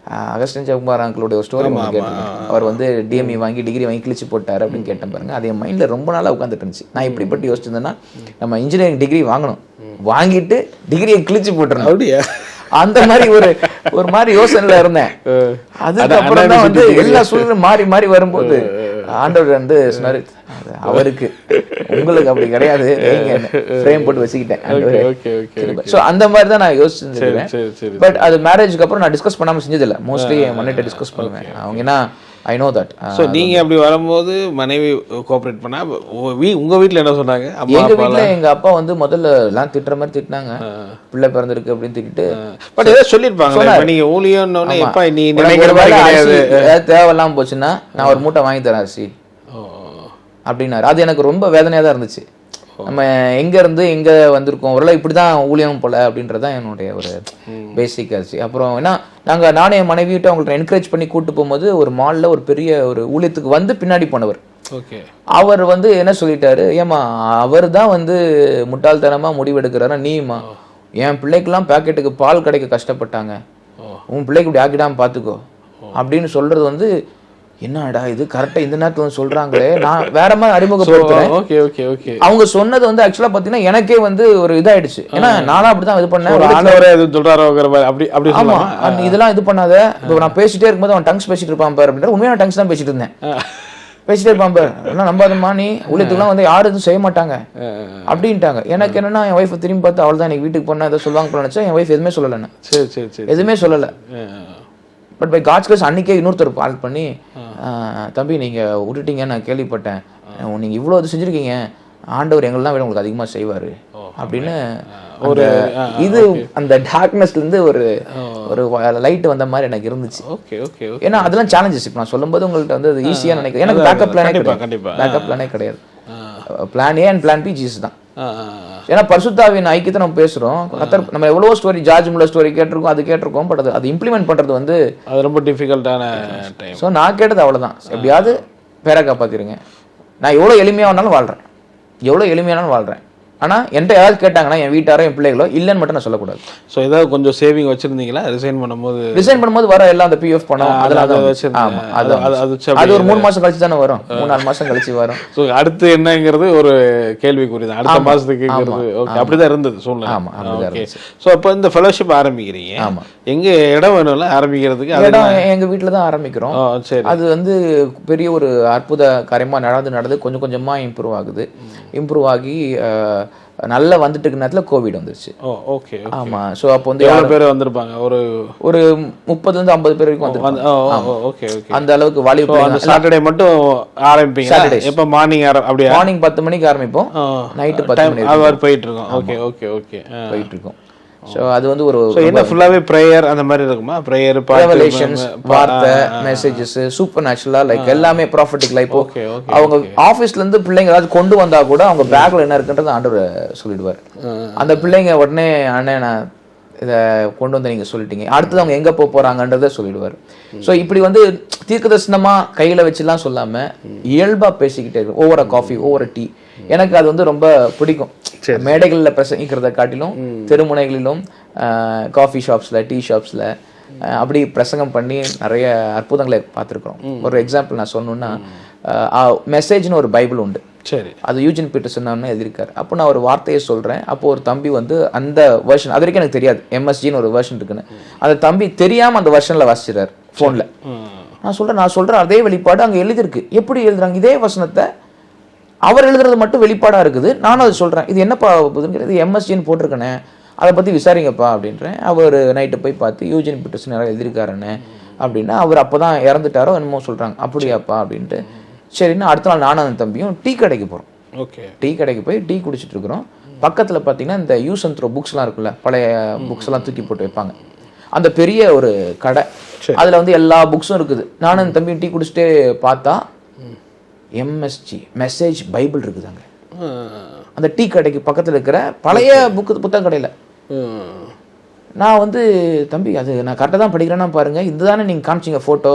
அகஸ்டின் ஜெயக்குமார் அங்கிளுடைய ஒரு ஸ்டோரி கேட்டிருக்கேன். அவர் வந்து டிஎம்இ வாங்கி டிகிரி வாங்கி கிழிச்சு போட்டார் அப்படின்னு கேட்டேன் பாருங்க. அது என் மைண்டில் ரொம்ப நாளாக உட்காந்துட்டு இருந்துச்சு. நான் இப்படிப்பட்டு யோசிச்சிருந்தேன்னா, நம்ம இன்ஜினியரிங் டிகிரி வாங்கணும், வாங்கிட்டு டிகிரியை கிழிச்சு போட்டுருந்தோம். அப்படியா? அந்த மாதிரி ஒரு மாதிரி யோசனையில இருந்தேன். அதுக்கப்புறம் தான் வந்து எல்லா சூழ்நிலையும் மாறி மாறி வரும்போது ஆண்டவர் வந்து சொன்னாரு, அவருக்கு உங்களுக்கு அப்படி கிடையாது, ஃப்ரேம் போட்டு வச்சுக்கிட்டேன். ஸோ அந்த மாதிரி தான் நான் யோசிச்சிருந்தேன். பட் அது மேரேஜுக்கு அப்புறம் நான் டிஸ்கஸ் பண்ணாமல் செஞ்சதில்லை. மோஸ்ட்லி என் மனைவிட்ட டிஸ்கஸ் பண்ணுவேன். அவங்க ஏன்னா ஐ நோ தட். ஸோ நீங்கள் அப்படி வரும்போது மனைவி கோஆப்ரேட் பண்ணா உங்கள் வீட்டில் என்ன சொன்னாங்க? எங்கள் வீட்டில் எங்கள் அப்பா வந்து முதல்ல எல்லாம் திட்டுற மாதிரி திட்டினாங்க, பிள்ளை பிறந்திருக்கு அப்படின்னு திட்டிட்டு. பட் ஏதாவது சொல்லியிருப்பாங்க, நீங்கள் ஊழியன்னு எப்போ நீ நினைக்கிற மாதிரி ஏதாவது தேவையில்லாமல் போச்சுன்னா நான் ஒரு மூட்டை வாங்கி தரேன் அரிசி அப்படின்னாரு. அது எனக்கு ரொம்ப வேதனையாக தான் இருந்துச்சு. நம்ம எங்க இருந்து எங்க வந்திருக்கோம், ஒருவேளை இப்படிதான் ஊழியம் போல அப்படின்றதான் என்னுடைய ஒரு பேசிக் ஆச்சு. அப்புறம் ஏன்னா நானே என் மனைவியிட்ட அவங்கள்ட்ட என்கரேஜ் பண்ணி கூட்டு போகும்போது ஒரு மால்ல ஒரு பெரிய ஒரு ஊழியத்துக்கு வந்து பின்னாடி போனவர். ஓகே. அவர் வந்து என்ன சொல்லிட்டாரு, ஏமா அவர் தான் வந்து முட்டாள்தனமா முடிவெடுக்கிறாரா, நீமா என் பிள்ளைக்கெல்லாம் பாக்கெட்டுக்கு பால் கிடைக்க கஷ்டப்பட்டாங்க, உன் பிள்ளைக்கு இப்படி ஆக்கிடாம பாத்துக்கோ அப்படின்னு சொல்றது வந்து என்னடா இது கரெக்டா இந்த நேரத்துல வந்து சொல்றாங்களே, நான் வேற மாதிரி அறிமுகப்படுத்துறேன். Okay okay okay. அவங்க சொன்னது வந்து ஆக்சுவலா பாத்தீங்கன்னா எனக்கே வந்து ஒரு இதாயிடுச்சு. ஏன்னா நானும் அப்படிதான் இது பண்ணேன். ஆண்டவரே எதுவும் சொல்றாரோங்கிற மாதிரி அப்படி அப்படி ஆமா, இதெல்லாம் இது பண்ணாத, இப்போ நான் பேசிட்டே இருக்கும்போது அவன் டங்ஸ் பேசிட்டு இருப்பான் பாரு அப்படின்ற உண்மையான டங்ஸ் தான் பேசிட்டு இருந்தேன். பேசிட்டே இருப்பான் பாரு, என்ன நம்பாதம்மா நீ, ஊழியத்துக்குலாம் வந்து யாரும் எதுவும் செய்ய மாட்டாங்க அப்படின்ட்டாங்க. எனக்கு என்னன்னா என் ஒய்ஃபை திரும்பி பார்த்து அவள் தான் எனக்கு வீட்டுக்கு போனா ஏதோ சொல்லுவாங்க நினைச்சா என் ஒய்ஃப் எதுவுமே சொல்லலை. சரி சரி சரி, எதுவுமே சொல்லலை. பட் பை காட்ஸ் கிரேஸ் அன்னைக்கே இன்னொருத்தர் கால் பண்ணி, தம்பி நீங்கள் விட்டுட்டீங்க நான் கேள்விப்பட்டேன், நீங்கள் இவ்வளோ இது செஞ்சுருக்கீங்க, ஆண்டவர் எங்களெல்லாம் விட உங்களுக்கு அதிகமாக செய்வார் அப்படின்னு ஒரு இது அந்த டார்க்னஸ்லேருந்து ஒரு ஒரு லைட் வந்த மாதிரி எனக்கு இருந்துச்சு. Okay okay. ஏன்னா அதெல்லாம் சேலஞ்சஸ். இப்போ நான் சொல்லும்போது உங்கள்கிட்ட வந்து அது ஈஸியாக நினைக்கிறேன். எனக்கு பேக்கப் பிளானே கிடையாது. பேக்கப் பிளானே கிடையாது. Plan A and plan B Jesus தான். ஏன்னா பரிசுத்தாவின் ஐக்கியத்தை நம்ம பேசுறோம். நம்ம எவ்வளவோ ஸ்டோரி, ஜார்ஜ் முல்லர் ஸ்டோரி கேட்டிருக்கோம், அது கேட்டிருக்கோம். பட் அது இம்ப்ளிமெண்ட் பண்றது வந்து அது ரொம்ப டிஃபிகல்ட்டான டைம். ஸோ நான் கேட்டது அவ்வளோதான், எப்படியாவது பேரை காப்பாத்திருங்க. நான் எவ்வளோ எளிமையாக வேணாலும் வாழ்றேன், எவ்வளோ எளிமையானாலும் வாழ்றேன். ஆனால் என்கிட்ட யாராவது கேட்டாங்கன்னா என் வீட்டாரோ என் பிள்ளைகளோ இல்லைன்னு மட்டும் நான் சொல்லக்கூடாது. ஸோ ஏதாவது கொஞ்சம் சேவிங் வச்சிருந்தீங்களா ரிசைன் பண்ணும்போது? வர எல்லாம் அந்த பிஎஃப் பணம் அதெல்லாம் அது ஒரு 3 மாசம் கழிச்சு தானே வரும், 3-4 மாசம் கழிச்சு வரும். ஸோ அடுத்து என்னங்கிறது ஒரு கேள்விக்குறி தான். அடுத்த மாசத்துக்கு கேட்கறது. ஓகே, அப்படிதான் இருந்தது சூழ்நிலை. ஆமா, அப்படிதான். ஸோ அப்போ இந்த ஃபெலோஷிப் ஆரம்பிக்கிறீங்க. ஆமா, எங்க இடம் வேணும்ல ஆரம்பிக்கிறதுக்கு? இடம் எங்க வீட்டில் தான் ஆரம்பிக்கிறோம். சரி. அது வந்து பெரிய ஒரு அற்புத காரியமா நடந்து கொஞ்சம் கொஞ்சமா இம்ப்ரூவ் ஆகுது. இம்ப்ரூவ் ஆகி நல்லா வந்துட்டு இருக்க நேரத்தில் கோவிட் வந்துருச்சு. ஓகே. ஆமா. ஸோ அப்போ வந்து எவ்வளோ பேர் வந்திருப்பாங்க? ஒரு 30-50 பேர் வரைக்கும் வந்து. Okay okay. அந்த அளவுக்கு வாலிப சாட்டர்டே மட்டும் ஆரம்பிப்பீங்க? எப்போ? மார்னிங் அப்படியே? மார்னிங் 10 மணிக்கு ஆரம்பிப்போம், நைட்டு 10 மணி போயிட்டு இருக்கோம். ஓகே ஓகே ஓகே, போயிட்டு இருக்கோம். ஸோ அது வந்து ஒரு என்ன ஃபுல்லாவே ப்ரேயர் அந்த மாதிரி இருக்குமா? ப்ரேயர், ரெவலேஷன்ஸ், வார்த்தை, மெசேஜஸ், சூப்பர் நேச்சுரலா லைக் எல்லாமே ப்ராஃபட்டிக் லைஃப். அவங்க ஆஃபீஸ்ல இருந்து பிள்ளைங்க ஏதாவது கொண்டு வந்தா கூட அவங்க பேக்ல என்ன இருக்குன்றது ஆண்டவர் சொல்லிடுவார். அந்த பிள்ளைங்க உடனே அண்ணே நான் இதை கொண்டு வந்து நீங்க சொல்லிட்டீங்க, அடுத்தது அவங்க எங்க போறாங்கன்றத சொல்லிடுவார். ஸோ இப்படி வந்து தீர்க்கதரிசனமா கையில வச்சுலாம் சொல்லாம இயல்பா பேசிக்கிட்டே இருக்கும். ஒவ்வொரு காஃபி, ஒவ்வொரு டீ. எனக்கு அது வந்து ரொம்ப பிடிக்கும். மேடைகளில் பிரசங்கிக்கிறத காட்டிலும் தெருமுனைகளிலும் காஃபி ஷாப்ஸ்ல, டீ ஷாப்ஸ்ல அப்படி பிரசங்கம் பண்ணி நிறைய அற்புதங்களை பார்த்துருக்குறோம். ஒரு எக்ஸாம்பிள் நான் சொன்னோன்னா, மெசேஜ்னு ஒரு பைபிள் உண்டு. சரி. அது யூஜின் பீட்டர்சன் எழுதியிருக்காரு. அப்போ நான் ஒரு வார்த்தையை சொல்றேன். அப்போ ஒரு தம்பி வந்து அந்த வெர்ஷன், அது வரைக்கும் எனக்கு தெரியாது எம்எஸ்ஜின்னு ஒரு வெர்ஷன் இருக்குன்னு, அந்த தம்பி தெரியாம அந்த வெர்ஷன்ல வாசிச்சிடாரு போன்ல. நான் சொல்றேன் அதே வெளிப்பாடு அங்க எழுதிருக்கு. எப்படி எழுதுறாங்க? இதே வசனத்தை அவர் எழுதுறது மட்டும் வெளிப்பாடா இருக்குது. நானும் அதை சொல்றேன், இது என்னப்பா இது எம்எஸ்ஜின்னு போட்டிருக்கேனே, அதை பத்தி விசாரிங்கப்பா அப்படின்றேன். அவர் நைட்டு போய் பார்த்து யூஜின் பீட்டர்சன் யாராவது எழுதியிருக்காருன்னு அப்படின்னா, அவர் அப்போதான் இறந்துட்டாரோ என்னமோ சொல்றாங்க. அப்படியாப்பா அப்படின்ட்டு சரின்னு அடுத்த நாள் நானும் அந்த தம்பியும் டீ கடைக்கு போறோம். ஓகே. டீ கடைக்கு போய் டீ குடிச்சிட்டு இருக்கிறோம். பக்கத்துல பாத்தீங்கன்னா இந்த யூஸ் அண்ட் த்ரோ புக்ஸ்லாம் இருக்குல்ல, பழைய புக்ஸ் எல்லாம் தூக்கி போட்டு வைப்பாங்க. அந்த பெரிய ஒரு கடை, அதுல வந்து எல்லா புக்ஸும் இருக்குது. நானும் அந்த தம்பியும் டீ குடிச்சிட்டே பார்த்தா எம்எஸ்ஜி மெசேஜ் பைபிள் இருக்குதாங்க அந்த டீ கடைக்கு பக்கத்தில் இருக்கிற பழைய புத்தக கடையில். நான் வந்து தம்பி அது நான் கரெக்டாக தான் படிக்கிறேன்னா பாருங்க, இதுதானே நீங்கள் காமிச்சிங்க ஃபோட்டோ,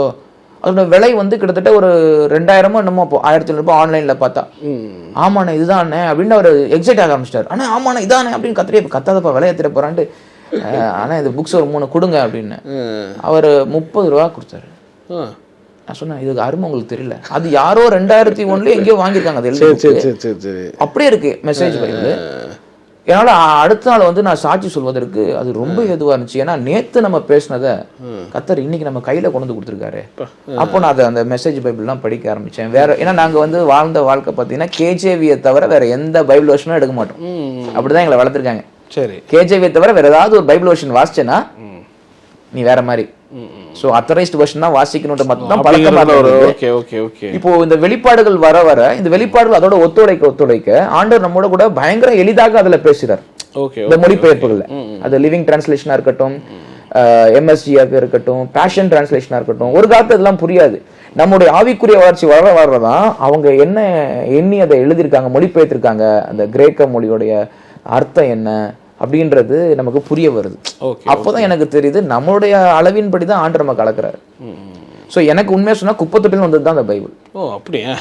அதோட விலை வந்து கிட்டத்தட்ட ஒரு 2000 என்னமோ, 1500 ஆன்லைனில் பார்த்தா. ஆமாண்ணே இதுதானே அப்படின்னு அவர் எக்ஸைட் ஆக ஆரம்பிச்சிட்டார். ஆனால் ஆமாண்ணே இதானே அப்படின்னு கத்தாதப்பா விலையை திர போகிறான்ட்டு, ஆனால் இந்த புக்ஸ் ஒரு 3 கொடுங்க அப்படின்னு அவர் 30 ரூபா கொடுத்தாரு. நான் சொன்னேன் இதுக்கு அருமை உங்களுக்கு தெரியல, அது யாரோ 2001 எங்கேயோ வாங்கியிருக்காங்க, அது அப்படியே இருக்கு மெசேஜ் பைபிள். என்னால் அடுத்த நாள் வந்து நான் சாட்சி சொல்வதற்கு அது ரொம்ப எதுவாக இருந்துச்சு. ஏன்னா நேற்று நம்ம பேசினதை கத்தர் இன்னைக்கு நம்ம கையில் கொண்டு வந்து கொடுத்துருக்காரு. அப்போ நான் அதை அந்த மெசேஜ் பைபிள்லாம் படிக்க ஆரம்பித்தேன். வேற ஏன்னா நாங்கள் வந்து வாழ்ந்த வாழ்க்கை பார்த்தீங்கன்னா கேஜேவியை தவிர வேற எந்த பைபிள் வருஷனும் எடுக்க மாட்டோம். அப்படிதான் எங்களை வளர்த்துருக்காங்க. சரி. கேஜேவியை தவிர வேற ஏதாவது ஒரு பைபிள் வருஷன் வாசிச்சேன்னா நீ வேற மாதிரி. சோ அத்தரைஸ்ட் வெர்ஷன் தான் வாசிக்கணும்ன்ற மட்டும் தான் பழக்கமா. Okay okay okay. இப்போ இந்த வெளிப்பாடுகள் வர வர இந்த வெளிப்பாடுகள் அதோட ஒத்துழைக்க ஆண்டவர் நம்மோட கூட பயங்கர எளிதாக அதுல பேசுறார். ஓகே. இந்த மொழிபெயர்ப்புகள்ல அது லிவிங் டிரான்ஸ்லேஷனா இருக்கட்டும், எம்எஸ்சியாக இருக்கட்டும், பேஷன் டிரான்ஸ்லேஷனாக இருக்கட்டும், ஒரு காலத்துல இதெல்லாம் புரியாது. நம்முடைய ஆவிக்குரிய வளர்ச்சி வளரதான் அவங்க என்ன எண்ணி அதை எழுதியிருக்காங்க, மொழிபெயர்த்திருக்காங்க, அந்த கிரேக்க மொழியோடைய அர்த்தம் என்ன அப்படின்றது நமக்கு புரிய வருது. அப்போதான் எனக்கு தெரியுது நம்மளுடைய அளவின்படி தான் ஆண்டு நம்ம கலக்குறாரு. ஸோ எனக்கு உண்மையா சொன்னா குப்பத்தொட்டில் வந்தது தான் அந்த பைபிள். ஓ அப்படியா?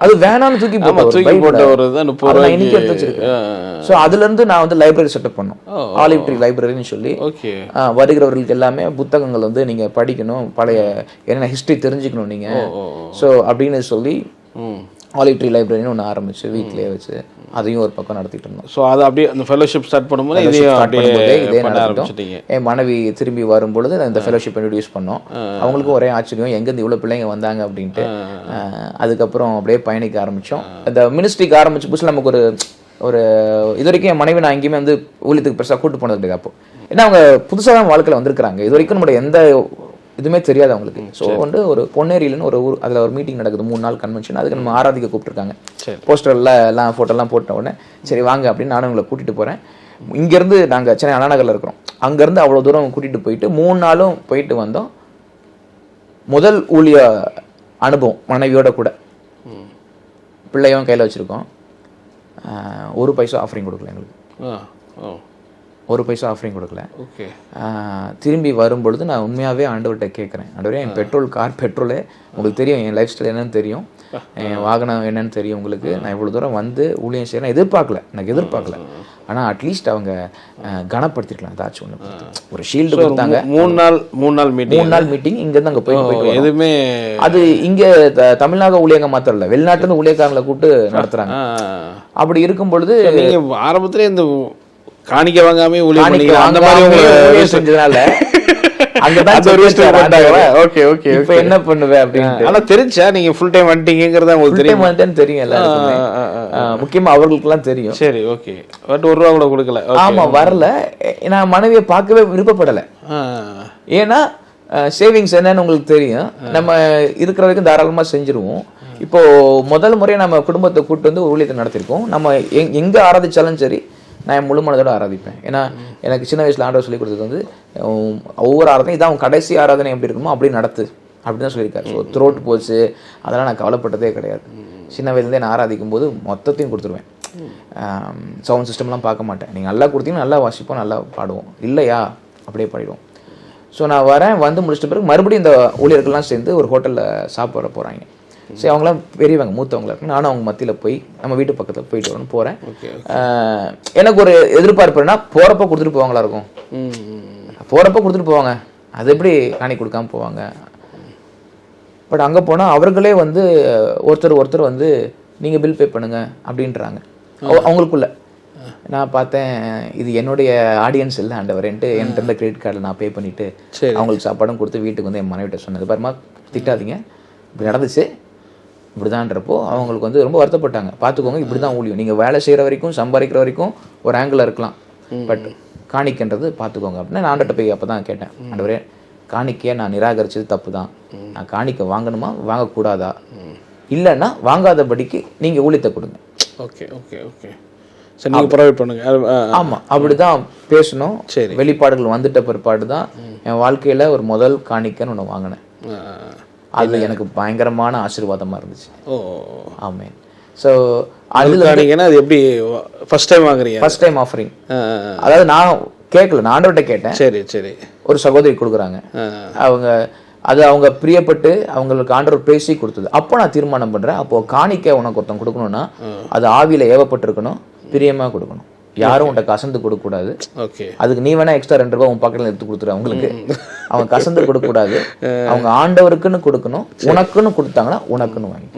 அது வேணாம்னு தூக்கி போட்ட ஒரு இன்னைக்கு எடுத்து வச்சிருக்கேன். ஸோ அதுல இருந்து நான் வந்து லைப்ரரி செட்டப் பண்ணோம், ஆலிவ் ட்ரீ லைப்ரரின்னு சொல்லி. வருகிறவர்களுக்கு எல்லாமே புத்தகங்கள் வந்து நீங்க படிக்கணும், பழைய என்ன ஹிஸ்டரி தெரிஞ்சுக்கணும் நீங்க, ஸோ அப்படின்னு சொல்லி ஆலிவ் ட்ரீ லைப்ரரின்னு ஒன்று ஆரம்பிச்சு வீட்லயே வச்சு அதையும் ஒரு பக்கம் நடத்திட்டு இருந்தோம். ஸோ அதை அப்படியே அந்த ஃபெலோஷிப் ஸ்டார்ட் பண்ணும்போது இதே நடத்திட்டோம். என் மனைவி திரும்பி வரும்பொழுது இந்த ஃபெலோஷிப் இன்ட்ரடியூஸ் பண்ணோம். அவங்களுக்கும் ஒரே ஆச்சரியம், எங்கேருந்து இவ்வளோ பிள்ளைங்க வந்தாங்க அப்படின்ட்டு. அதுக்கப்புறம் அப்படியே பயணிக்க ஆரம்பித்தோம். இந்த மினிஸ்ட்ரிக்கு ஆரம்பிச்சு புதுசில் நமக்கு ஒரு இது வரைக்கும் என் மனைவி நான் எங்கேயுமே வந்து ஊழியத்துக்கு பெருசாக கூட்டு போனது கிடையாது. அப்போ ஏன்னா அவங்க புதுசாக தான் வாழ்க்கையில் வந்திருக்கிறாங்க, இது வரைக்கும் நம்மளோட எந்த இதுவுமே தெரியாது அவங்களுக்கு. ஸோ வந்து ஒரு பொன்னேரியிலன்னு ஒரு ஊர், அதில் ஒரு மீட்டிங் நடக்குது, 3 நாள் கன்வென்ஷன். அதுக்கு நம்ம ஆராதிக்க கூப்பிட்டுருக்காங்க. போஸ்டரில் எல்லாம் ஃபோட்டோலாம் போட்ட உடனே சரி வாங்க அப்படின்னு நானும் உங்களை கூட்டிகிட்டு போகிறேன். இங்கேருந்து நாங்கள் சென்னை அண்ணாநகரில் இருக்கிறோம், அங்கேருந்து அவ்வளோ தூரம் கூட்டிகிட்டு போயிட்டு 3 நாளும் போயிட்டு வந்தோம். முதல் ஊழிய அனுபவம் மனைவியோட கூட, பிள்ளையும் கையில் வச்சுருக்கோம். 1 பைசா ஆஃபரிங் கொடுக்கல எங்களுக்கு, 1 பைசா ஆஃபரிங் கொடுக்கல. திரும்பி வரும்பொழுது நான் உண்மையாகவே ஆண்டவர்கிட்ட கேட்குறேன், ஆண்டவரே என் கார் பெட்ரோலே உங்களுக்கு தெரியும், என் லைஃப் ஸ்டைல் என்னன்னு தெரியும், என் வாகனம் என்னன்னு தெரியும் உங்களுக்கு, நான் இவ்வளோ தூரம் வந்து ஊழியம் செய்கிறேன் எதிர்பார்க்கல. ஆனால் அட்லீஸ்ட் அவங்க கனப்படுத்திருக்கலாம், ஏதாச்சும் ஒன்று ஒரு ஷீல்டு கொடுத்தாங்க. 3 நாள் மீட்டிங் இங்கேருந்து அங்கே போயிட்டு எதுவுமே அது இங்கே தமிழ்நாடு ஊழியங்க மாத்திரம் இல்லை, வெளிநாட்டுலேருந்து ஊழியக்காரங்களை கூப்பிட்டு நடத்துகிறாங்க. அப்படி இருக்கும் பொழுது நீங்கள் ஆரம்பத்திலே இந்த காணிக்க வாங்காம அந்த மாதிரி செஞ்சதுனால என்ன பண்ணுவேன் அப்படின்னு. ஆனா தெரிஞ்சா நீங்க ஃபுல் டைம் வந்துட்டீங்கிறத உங்களுக்கு தெரியும் எல்லாருக்குமே, முக்கியமா அவர்களுக்கு எல்லாம் தெரியும். சரி ஓகே, பட் 1 ரூபா கூட கொடுக்கல. ஆமா வரல, நான் மனைவியை பார்க்கவே விருப்பப்படல. ஏன்னா சேவிங்ஸ் என்னன்னு உங்களுக்கு தெரியும், நம்ம இருக்கிற வரைக்கும் தாராளமா செஞ்சிருவோம். இப்போ முதல் முறையை நம்ம குடும்பத்தை கூட்டு வந்து ஒரு ஊழியத்தை நடத்திருக்கோம். நம்ம எங்க ஆராதிச்சாலும் சரி நான் என் முழு மனதோட ஆராதிப்பேன். ஏன்னா எனக்கு சின்ன வயசுல ஆண்டவர் சொல்லி கொடுத்தது வந்து ஒவ்வொரு ஆராதனை இதான் கடைசி ஆராதனை எப்படி இருக்குமோ அப்படி நடத்து அப்படின்னு தான் சொல்லியிருக்காரு. ஸோ த்ரோட் போச்சு அதெல்லாம் நான் கவலைப்பட்டதே கிடையாது. சின்ன வயசுலேருந்தே நான் ஆராதிக்கும் போது மொத்தத்தையும் கொடுத்துருவேன். சவுண்ட் சிஸ்டம்லாம் பார்க்க மாட்டேன், நீங்கள் நல்லா கொடுத்தீங்கன்னா நல்லா வாசிப்போம், நல்லா பாடுவோம், இல்லையா அப்படியே பாடிடுவோம். ஸோ நான் வந்து முடிச்சிட்ட பிறகு மறுபடியும் இந்த ஊழியர்கள்லாம் சேர்ந்து ஒரு ஹோட்டலில் சாப்பிட போகிறாங்க. சரி அவங்களாம் பெரியவங்க, மூத்தவங்களா இருக்கு. நானும் அவங்க மத்தியில் போய் நம்ம வீட்டு பக்கத்தில் போயிட்டு வரணும் போகிறேன். எனக்கு ஒரு எதிர்பார்ப்புனா போகிறப்ப கொடுத்துட்டு போவாங்களா இருக்கும், போகிறப்ப கொடுத்துட்டு போவாங்க, அது எப்படி காணி கொடுக்காம போவாங்க. பட் அங்கே போனால் அவர்களே வந்து ஒருத்தர் வந்து நீங்கள் பில் பே பண்ணுங்க அப்படின்றாங்க அவங்களுக்குள்ள. நான் பார்த்தேன் இது என்னுடைய ஆடியன்ஸ் இல்லை ஆண்டவரேன்ட்டு என்கிட்ட இருந்த கிரெடிட் கார்டில் நான் பே பண்ணிவிட்டு அவங்களுக்கு சாப்பாடும் கொடுத்து வீட்டுக்கு வந்து என் மனைவிட்ட சொன்னது, பாருமா திட்டாதீங்க இப்படி நடந்துச்சு இப்படிதான்றப்போ அவங்களுக்கு வந்து ரொம்ப வருத்தப்பட்டாங்க. பார்த்துக்கோங்க இப்படி தான் ஊழியம், நீங்கள் வேலை செய்கிற வரைக்கும் சம்பாதிக்கிற வரைக்கும் ஒரு ஆங்கிளில் இருக்கலாம், பட் காணிக்கன்றது பார்த்துக்கோங்க அப்படின்னு நான் ஆண்டவர்கிட்ட போய் அப்போ தான் கேட்டேன், ஆண்டவரே காணிக்கையை நான் நிராகரிச்சது தப்பு தான், நான் காணிக்கை வாங்கணுமா வாங்கக்கூடாதா, இல்லைன்னா வாங்காதபடிக்கு நீங்கள் ஊழியத்தை கொடுங்க. ஓகே ஓகே ஓகே சரி நீங்கள் ப்ரொவைட் பண்ணுங்க. ஆமாம் அப்படி தான் பேசணும். சரி வெளிப்பாடுகள் வந்துட்ட பிற்பாடு தான் என் வாழ்க்கையில் ஒரு முதல் காணிக்கைன்னு ஒன்று வாங்கினேன். அது எனக்கு பயங்கரமான ஆசீர்வாதமாக இருந்துச்சு. ஆமென். ஸோ அதில் அது எப்படி ஃபர்ஸ்ட் டைம் வாங்குறீங்க? First time offering. அதாவது நான் கேட்கல, நான் ஆண்டவர்கிட்ட கேட்டேன். சரி சரி. ஒரு சகோதரி கொடுக்குறாங்க, அவங்க பிரியப்பட்டு அவங்களுக்கு ஆண்டவர் பேசி கொடுத்தது. அப்போ நான் தீர்மானம் பண்ணுறேன், அப்போது காணிக்கை உனக்கு ஒருத்தன் கொடுக்கணும்னா அது ஆவியில் ஏவப்பட்டிருக்கணும், பிரியமாக கொடுக்கணும், யாரும் உன்ட்ட கசந்து கொடுக்கக்கூடாது. அதுக்கு நீ வேணா எக்ஸ்ட்ரா 2 ரூபாய் உன் பக்கத்தில் எடுத்து கொடுத்துரு அவங்களுக்கு, அவங்க கசந்து கொடுக்கக்கூடாது, அவங்க ஆண்டவருக்குன்னு கொடுக்கணும், உனக்குன்னு கொடுத்தாங்கன்னா உனக்குன்னு வாங்கி.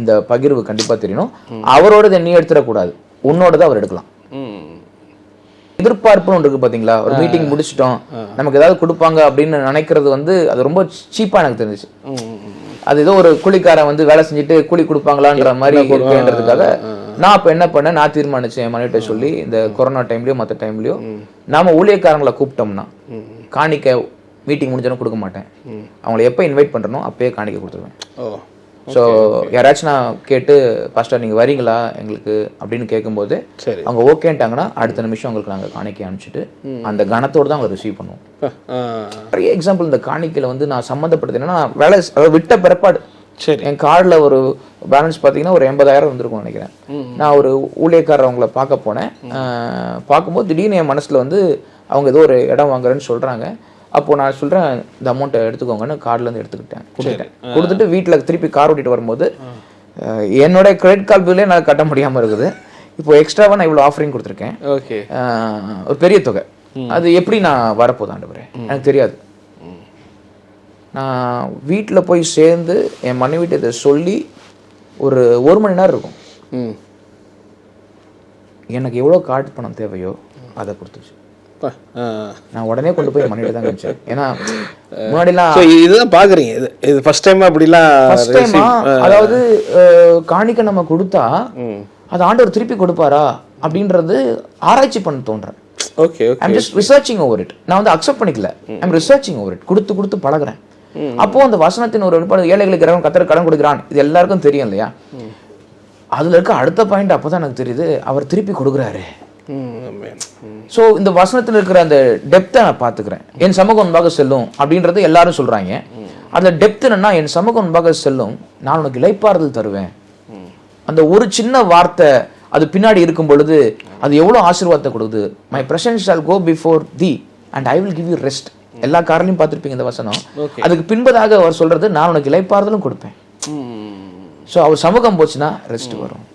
இந்த பகிர்வு கண்டிப்பா தெரியணும். அவரோட நீ எடுத்துடக்கூடாது, உன்னோடது அவர் எடுக்கலாம். எதிர்பார்ப்புன்னு ஒன்று இருக்கு பாத்தீங்களா, ஒரு மீட்டிங் முடிச்சிட்டோம் நமக்கு ஏதாவது கொடுப்பாங்க அப்படின்னு நினைக்கிறது வந்து அது ரொம்ப சீப்பா எனக்கு தெரிஞ்சிச்சு. அது ஏதோ ஒரு கூலிக்காரன் வந்து வேலை செஞ்சுட்டு கூலி கொடுப்பாங்களான்ற மாதிரி இருக்குன்றதுக்காக நான் அப்போ என்ன பண்ணேன், நான் தீர்மானிச்சேன் என் மனைவிட்ட சொல்லி, இந்த கொரோனா டைம்லயோ மற்ற டைம்லயோ நாம ஊழியக்காரங்களை கூப்பிட்டோம்னா காணிக்கை மீட்டிங் முடிஞ்சாலும் கொடுக்க மாட்டேன், அவங்களை எப்போ இன்வைட் பண்றனோ அப்பயே காணிக்கை கொடுத்துருவேன். ஸோ யாராச்சும் நான் கேட்டு பாஸ்டர் நீங்கள் வரீங்களா எங்களுக்கு அப்படின்னு கேட்கும்போது சரி. அவங்க ஓகேன்ட்டாங்கன்னா அடுத்த நிமிஷம் அவங்களுக்கு நாங்கள் காணிக்கை அனுப்பிச்சிட்டு அந்த கணத்தோடு தான் அவங்க ரிசீவ் பண்ணுவோம். நிறைய எக்ஸாம்பிள் இந்த காணிக்கையில் வந்து நான் சம்மந்தப்படுது என்னன்னா வேலை விட்ட பிறப்பாடு. சரி. என் கார்டில் ஒரு பேலன்ஸ் பார்த்தீங்கன்னா ஒரு 80,000 வந்திருக்கும் நினைக்கிறேன். நான் ஒரு ஊழியக்காரர் அவங்கள பார்க்க போனேன். பார்க்கும்போது திடீர்னு என் மனசில் வந்து அவங்க ஏதோ ஒரு இடம் வாங்குறேன்னு சொல்கிறாங்க. அப்போது நான் சொல்கிறேன் இந்த அமௌண்ட்டை எடுத்துக்கோங்கன்னு கார்டுலேருந்து கொடுத்துட்டு வீட்டில் திருப்பி கார் ஓட்டிட்டு வரும்போது என்னோட கிரெடிட் கார்டு பில்லே நான் கட்ட முடியாமல் இருக்குது. இப்போ எக்ஸ்ட்ராவாக நான் இவ்வளோ ஆஃபரிங் கொடுத்துருக்கேன். ஓகே. ஒரு பெரிய தொகை. அது எப்படி நான் வரப்போகுது ஆண்டவரே எனக்கு தெரியாது. நான் வீட்டில் போய் சேர்ந்து என் மனைவிட்ட இதை சொல்லி ஒரு 1 மணி நேரம் இருக்கும். எனக்கு எவ்வளோ கார்டு பணம் தேவையோ அதை கொடுத்துச்சு. நான் உடனே கொண்டு போய் மனைவிட்ட தான் வச்சேன். ஏன்னா முன்னாடிலாம் இதுதான் பாக்குறீங்க, இது ஃபர்ஸ்ட் டைம் அப்படிலாம் ஃபர்ஸ்ட் டைமா, அதாவது காணிக்கை நம்ம கொடுத்தா அது ஆண்டவர் திருப்பி கொடுப்பாரா அப்படின்றது ஆராய்ச்சி பண்ண தோன்றேன். Okay okay. I'm just researching over it. நான் வந்து அக்செப்ட் பண்ணிக்கல, ஐம் ரிசர்ச்சிங் ஓவர் இட். கொடுத்து பழகுறேன். அப்போ அந்த வசனத்தின் ஒரு வெளிப்பாடு ஏழைகளுக்கு இறைவன் கர்த்தர் கடன் கொடுக்குறான், இது எல்லாருக்கும் தெரியும் இல்லையா? அதுல இருக்க அடுத்த பாயிண்ட் அப்பதான் எனக்கு தெரியுது, அவர் திருப்பி கொடுக்குறாரு. ஸோ இந்த வசனத்தில் இருக்கிற அந்த டெப்த்தை நான் பார்த்துக்கிறேன். என் சமூகம் முன்பாக செல்லும் அப்படின்றது எல்லாரும் சொல்றாங்க. அதுல டெப்த் என்னன்னா, என் சமூகம் முன்பாக செல்லும், நான் உனக்கு இளைப்பாறுதல் தருவேன். அந்த ஒரு சின்ன வார்த்தை அது பின்னாடி இருக்கும் பொழுது அது எவ்வளவு ஆசீர்வாதத்தை கொடுக்குது. My presence shall go before thee and I will give you rest. எல்லா காரணத்தையும் பார்த்துருப்பீங்க இந்த வசனம். அதுக்கு பின்பதாக அவர் சொல்றது, நான் உனக்கு இளைப்பாறுதலும் கொடுப்பேன். ஸோ அவர் சமூகம் போச்சுன்னா ரெஸ்ட் வரும்.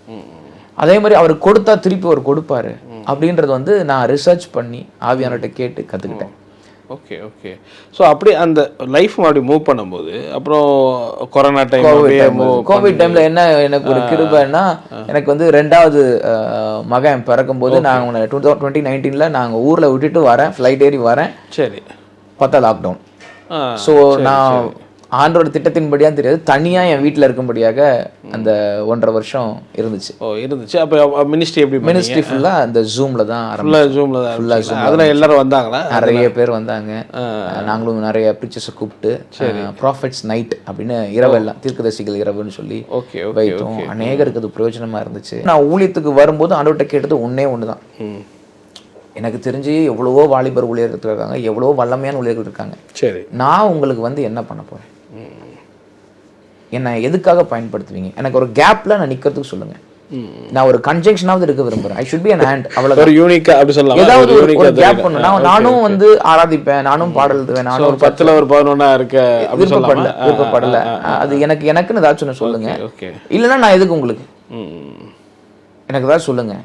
அதே மாதிரி அவர் கொடுத்தா திருப்பி அவர் கொடுப்பாரு அப்படின்றது வந்து நான் ரிசர்ச் பண்ணி ஆவியானவர்கிட்ட கேட்டு கற்றுக்கிட்டேன். Okay okay. ஸோ அப்படி அந்த லைஃப் அப்படி மூவ் பண்ணும்போது அப்புறம் கொரோனா டைம், கோவிட் டைம்ல என்ன எனக்கு ஒரு கிருபைன்னா, எனக்கு வந்து 2வது மகன் பிறக்கும்போது நான் 2019 நாங்கள் ஊரில் விட்டுட்டு வரேன், ஃப்ளைட் ஏறி வரேன். சரி. பார்த்தா லாக்டவுன். ஸோ நான் ஆண்டோட திட்டத்தின்படியா தெரியாது, தனியா என் வீட்டில் இருக்கும்படியாக அந்த 1.5 வருஷம் இருந்துச்சு. இருந்துச்சு. அப்போ மினிஸ்ட்ரி ஃபுல்லா அந்த ஜூம்ல தான் அதில் எல்லாரும் வந்தாங்களா? நிறைய பேர் வந்தாங்க. நாங்களும் நிறைய பிக்சர்ஸை கூப்பிட்டு ப்ராஃபெட்ஸ் நைட் அப்படின்னு இரவெல்லாம் தீர்க்கதரிசிகள் இரவுன்னு சொல்லி வைத்தோம். அநேகருக்கு அது பிரயோஜனமா இருந்துச்சு. நான் ஊழியத்துக்கு வரும்போது ஆண்டவர்கிட்ட கேட்டது ஒண்ணு தான். எனக்கு தெரிஞ்சு எவ்வளவோ வாலிபர் ஊழியர்கள் இருக்காங்க, எவ்வளவோ வல்லமையான ஊழியர்கள் இருக்காங்க. சரி. நான் உங்களுக்கு வந்து என்ன பண்ண போறேன், என்ன எதுக்காக பயன்படுத்துவீங்க, எனக்கு ஒரு கேப்ல நான் நிக்கிறதுக்கு சொல்லுங்க. நான் ஒரு கன்ஜங்ஷனாவது இருக்க விரும்புறேன். I should be an and. அவ்வளவு ஒரு யூனிக்கா அப்படி சொல்லலாம். ஏதாவது ஒரு கேப் பண்ணனும். நானும் வந்து ஆராதிப்பேன், நானும் பாடல் எழுதுவேன், நானும் ஒரு 10ல ஒரு 11 இருக்க அப்படி சொல்லலாம். விருப்பப்படல. அது எனக்குன்னு ஏதாச்சும் சொல்லுங்க. இல்லைன்னா நான் எதுக்கு உங்களுக்கு, எனக்கு ஏதாவது சொல்லுங்க.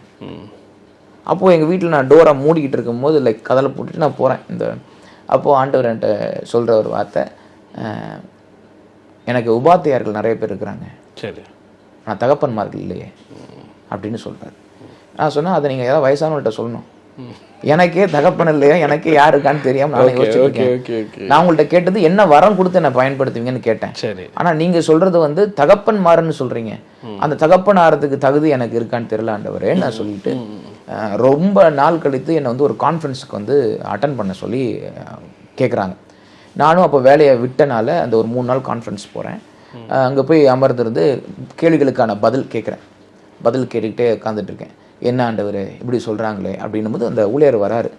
அப்போது எங்கள் வீட்டில் நான் டோரை மூடிக்கிட்டு இருக்கும்போது லைக் கதலை போட்டுட்டு நான் போகிறேன். அப்போது ஆண்டவர் என்கிட்ட சொல்கிற ஒரு வார்த்தை, எனக்கு உபாத்தியார்கள் நிறைய பேர் இருக்கிறாங்க, சரி, நான் தகப்பன்மார்கள் இல்லையே அப்படின்னு சொல்கிறார். நான் சொன்னேன், அதை நீங்கள் ஏதாவது வயசானவங்கள்ட்ட சொல்லணும். எனக்கே தகப்பன் இல்லையா, எனக்கே யார் இருக்கான்னு தெரியாமல் நான் யோசிச்சிருக்கேன். நான் உங்கள்கிட்ட கேட்டது என்ன வரம் கொடுத்து என்ன பயன்படுத்துவீங்கன்னு கேட்டேன். சரி. ஆனால் நீங்கள் சொல்கிறது வந்து தகப்பன் மாறன்னு சொல்கிறீங்க. அந்த தகப்பன் ஆறதுக்கு தகுதி எனக்கு இருக்கான்னு தெரியல ஆண்டவரே நான் சொல்லிட்டு, ரொம்ப நாள் கழித்து என்னை வந்து ஒரு கான்ஃபரன்ஸுக்கு வந்து அட்டன் பண்ண சொல்லி கேட்குறாங்க. நானும் அப்போ வேலையை விட்டனால அந்த ஒரு 3 நாள் கான்ஃபரன்ஸ் போகிறேன். அங்கே போய் அமர்ந்திருந்து கேள்விகளுக்கான பதில் கேட்குறேன். பதில் கேட்டுக்கிட்டே உட்காந்துட்டு இருக்கேன். என்ன ஆண்டவர் இப்படி சொல்கிறாங்களே அப்படின்னும் போது அந்த ஊழியர் வராரு.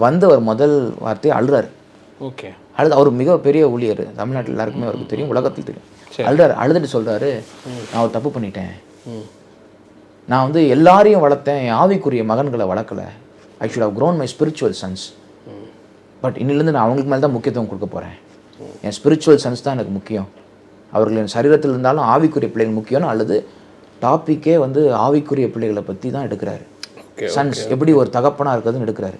வந்து அவர் முதல் வார்த்தையை அழுறாரு. ஓகே. அவர் மிகப்பெரிய ஊழியர், தமிழ்நாட்டில் எல்லாருக்குமே அவருக்கு தெரியும், உலகத்தில் தெரியும். அழுறாரு. அழுதுட்டு சொல்கிறாரு, நான் ஒரு தப்பு பண்ணிட்டேன். நான் வந்து எல்லாரையும் வளர்த்தேன், என் ஆவிக்குரிய மகன்களை வளர்க்கலை. I should have grown my spiritual sons. But இன்னிலேருந்து நான் அவங்களுக்கு மேலே தான் முக்கியத்துவம் கொடுக்க போகிறேன். என் ஸ்பிரிச்சுவல் சன்ஸ் தான் எனக்கு முக்கியம். அவர்கள் என் சரீரத்தில் இருந்தாலும் ஆவிக்குரிய பிள்ளைகள் முக்கியம். அல்லது டாப்பிக்கே வந்து ஆவிக்குரிய பிள்ளைகளை பற்றி தான் எடுக்கிறாரு. சன்ஸ் எப்படி ஒரு தகப்பனாக இருக்கிறதுன்னு எடுக்கிறாரு.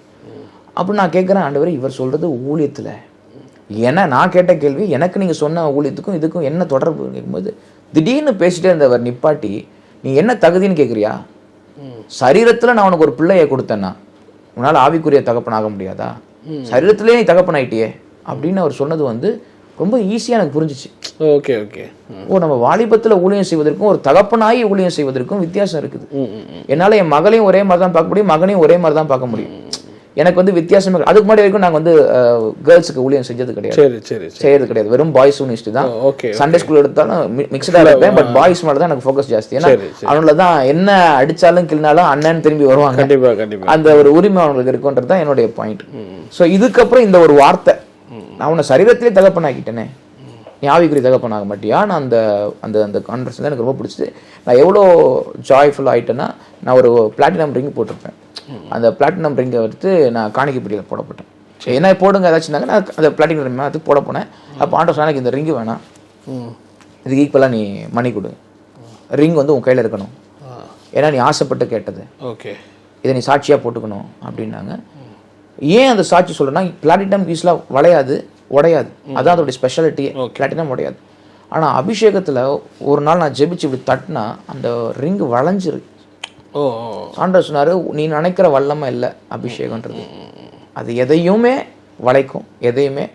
அப்படி நான் கேட்குறேன், ஆண்டவரே இவர் சொல்கிறது ஊழியத்தில், ஏன்னா நான் கேட்ட கேள்வி, எனக்கு நீங்கள் சொன்ன ஊழியத்துக்கும் இதுக்கும் என்ன தொடர்பு கேட்கும்போது திடீர்னு பேசிட்டே இருந்தவர் நிப்பாட்டி, நீ என்ன தகுதின்னு கேட்குறியா? சரீரத்தில் நான் உனக்கு ஒரு பிள்ளையை கொடுத்தேன்னா உன்னால் ஆவிக்குரிய தகப்பனாக முடியாதா? சரீரத்திலே நீ தகப்பனாயிட்டியே அப்படின்னு அவர் சொன்னது வந்து ரொம்ப ஈஸியாக எனக்கு புரிஞ்சிச்சு. Okay okay. நம்ம வாலிபத்தில் ஊழியம் செய்வதற்கும் ஒரு தகப்பனாகி ஊழியம் செய்வதற்கும் வித்தியாசம் இருக்குது. என்னால் என் மகளையும் ஒரே மாதிரி தான் பார்க்க முடியும், மகனையும் ஒரே மாதிரி தான் பார்க்க முடியும். எனக்கு வந்து வித்தியாசமே அதுக்கு முன்னாடி வரைக்கும் நாங்கள் வந்து கேர்ள்ஸுக்கு ஊழியம் செஞ்சது கிடையாது, சரி சரி செய்யறது கிடையாது. வெறும் பாய்ஸ் யூனிஸ்ட் தான். ஓகே சண்டே ஸ்கூல் எடுத்தாலும் மிக்சடா இருப்பேன், பட் பாய்ஸ் மேல தான் எனக்கு ஃபோக்கஸ் ஜாஸ்தி. ஏன்னா அவங்கள தான் என்ன அடிச்சாலும் கிள்னாலும் அண்ணன் திரும்பி வருவாங்க, கண்டிப்பா கண்டிப்பா அந்த ஒரு உரிமை அவங்களுக்கு இருக்குன்றது தான் என்னுடைய பாயிண்ட். ஸோ இதுக்கப்புறம் இந்த ஒரு வார்த்தை, நான் உன்னை சரீரத்திலே தகப்பனாக்கிட்டேனே, நீ ஆவிக்குரிய தகப்பனாக மாட்டியா, நான் அந்த அந்த அந்த கான்வர்சேஷன் எனக்கு ரொம்ப பிடிச்சது. நான் எவ்வளோ ஜாய்ஃபுல் ஆகிட்டேன்னா, நான் ஒரு பிளாட்டினம் ரிங் போட்டிருப்பேன். அந்த பிளாட்டினம் ரிங்கை எடுத்து நான் காணிக்கைப்படியில் போடப்பட்டேன். என்ன போடுங்க ஏதாச்சும்னாங்க, நான் அந்த பிளாட்டினம் ரிங் அதுக்கு போட போனேன். அப்போ ஆண்டவர் சொன்னா, எனக்கு இந்த ரிங்கு வேணாம், இதுக்கு ஈக்குவலாக நீ மணி கொடு, ரிங் வந்து உன் கையில் இருக்கணும், ஏன்னா நீ ஆசைப்பட்டு கேட்டது, ஓகே இதை நீ சாட்சியாக போட்டுக்கணும் அப்படின்னாங்க. ஏன் அந்த சாட்சி சொல்கிறேன்னா, பிளாட்டினம் பீஸ்லாம் வளையாது, உடையாது, அதான் அதோடைய ஸ்பெஷாலிட்டி. பிளாட்டினம் உடையாது. ஆனால் அபிஷேகத்தில் ஒரு நாள் நான் ஜெபிச்சு இப்படி தட்டினா அந்த ரிங்கு வளைஞ்சிரு. ஆண்டவர் சொன்னார், நீ நினைக்கிற வல்லமை இல்லை அபிஷேகன்றது, அது எதையுமே வளைக்கும், எதையுமே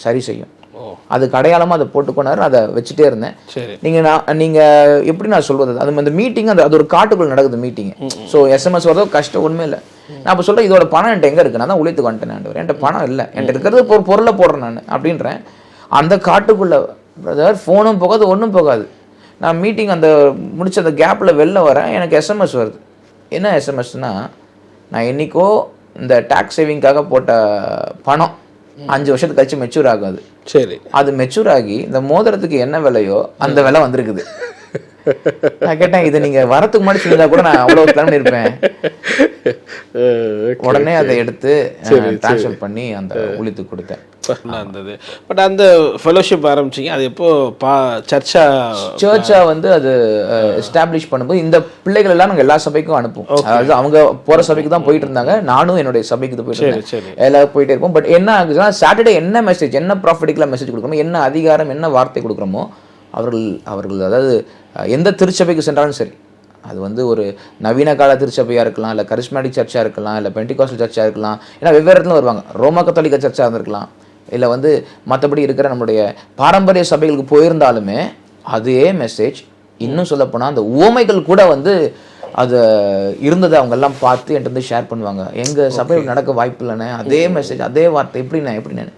சரி செய்யும். அதுக்கு அடையாளமாக அதை போட்டுக்கொண்டாரு. அதை வச்சுட்டே இருந்தேன். நீங்கள் எப்படி நான் சொல்வது, அது அந்த மீட்டிங் அது ஒரு காட்டுக்குள்ள நடக்குது மீட்டிங். ஸோ எஸ்எம்எஸ் வரதோ கஷ்டம் ஒன்றுமே இல்லை. நான் இப்போ சொல்கிறேன், இதோட பணம் என்கிட்ட எங்கே இருக்குது, நான் தான் உழைத்து வந்துட்டேன், என்கிட்ட பணம் இல்லை, என்கிட்ட இருக்கிறது ஒரு பொருளை போடுறேன் நான் அப்படின்றேன். அந்த காட்டுக்குள்ள பிரதர் ஃபோனும் போகாது, ஒன்றும் போகாது. நான் மீட்டிங் அந்த முடிச்ச அந்த கேப்பில் வெளில வரேன், எனக்கு எஸ்எம்எஸ் வருது. என்ன எஸ்எம்எஸ்னா, நான் என்னைக்கோ இந்த டேக்ஸ் சேவிங்காக போட்ட பணம் 5 வருஷத்துக்கு கழிச்சு மெச்சூர் ஆகாது. சரி, அது மெச்சூர் ஆகி இந்த மோதிரத்துக்கு என்ன விலையோ அந்த விலை வந்திருக்குது. நான் கேட்டேன், இதை நீங்க வரத்துக்கு முன்னாடி சொல்லியிருந்தா கூட நான் அவ்வளவு பிளான் பண்ணிருப்பேன். உடனே அதை எடுத்து ட்ரான்ஸ்ஃபர் பண்ணி அந்த ஊழியத்துக்கு கொடுத்தேன். இருந்தது. பட் அந்த ஃபெலோஷிப் ஆரம்பிச்சிங்க, அது எப்போ சர்ச்சா வந்து அது எஸ்டாப்ளிஷ் பண்ணும்போது இந்த பிள்ளைகள் எல்லாம் நாங்கள் எல்லா சபைக்கும் அனுப்புவோம். அதாவது அவங்க போகிற சபைக்கு தான் போயிட்டு இருந்தாங்க, நானும் என்னுடைய சபைக்கு போயிட்டு இருந்தேன், எல்லாரும் போயிட்டே இருப்போம். பட் என்ன ஆகுதுன்னா, சாட்டர்டே என்ன மெசேஜ், என்ன ப்ராஃபிட்டிக்கலாக மெசேஜ் கொடுக்குறோமோ, என்ன அதிகாரம், என்ன வார்த்தை கொடுக்குறோமோ, அவர்கள் அதாவது எந்த திருச்சபைக்கு சென்றாலும் சரி, அது வந்து ஒரு நவீன கால திருச்சபையாக இருக்கலாம், இல்லை கரிஸ்மேட்டிக் சர்ச்சாக இருக்கலாம், இல்லை பென்டிகாஸ்டல் சர்ச்சாக இருக்கலாம், ஏன்னா வெவ்வேறு இடத்துல வருவாங்க, ரோமா கத்தோலிக்க சர்ச்சாக இருந்திருக்கலாம், இல்லை வந்து மற்றபடி இருக்கிற நம்மளுடைய பாரம்பரிய சபைகளுக்கு போயிருந்தாலுமே அதே மெசேஜ். இன்னும் சொல்லப்போனால் அந்த உவமைகள் கூட வந்து அது இருந்ததை அவங்க எல்லாம் பார்த்து என்கிட்ட வந்து ஷேர் பண்ணுவாங்க. எங்கள் சபையில் நடக்க வாய்ப்பு இல்லைண்ணே, அதே மெசேஜ் அதே வார்த்தை எப்படின்னு.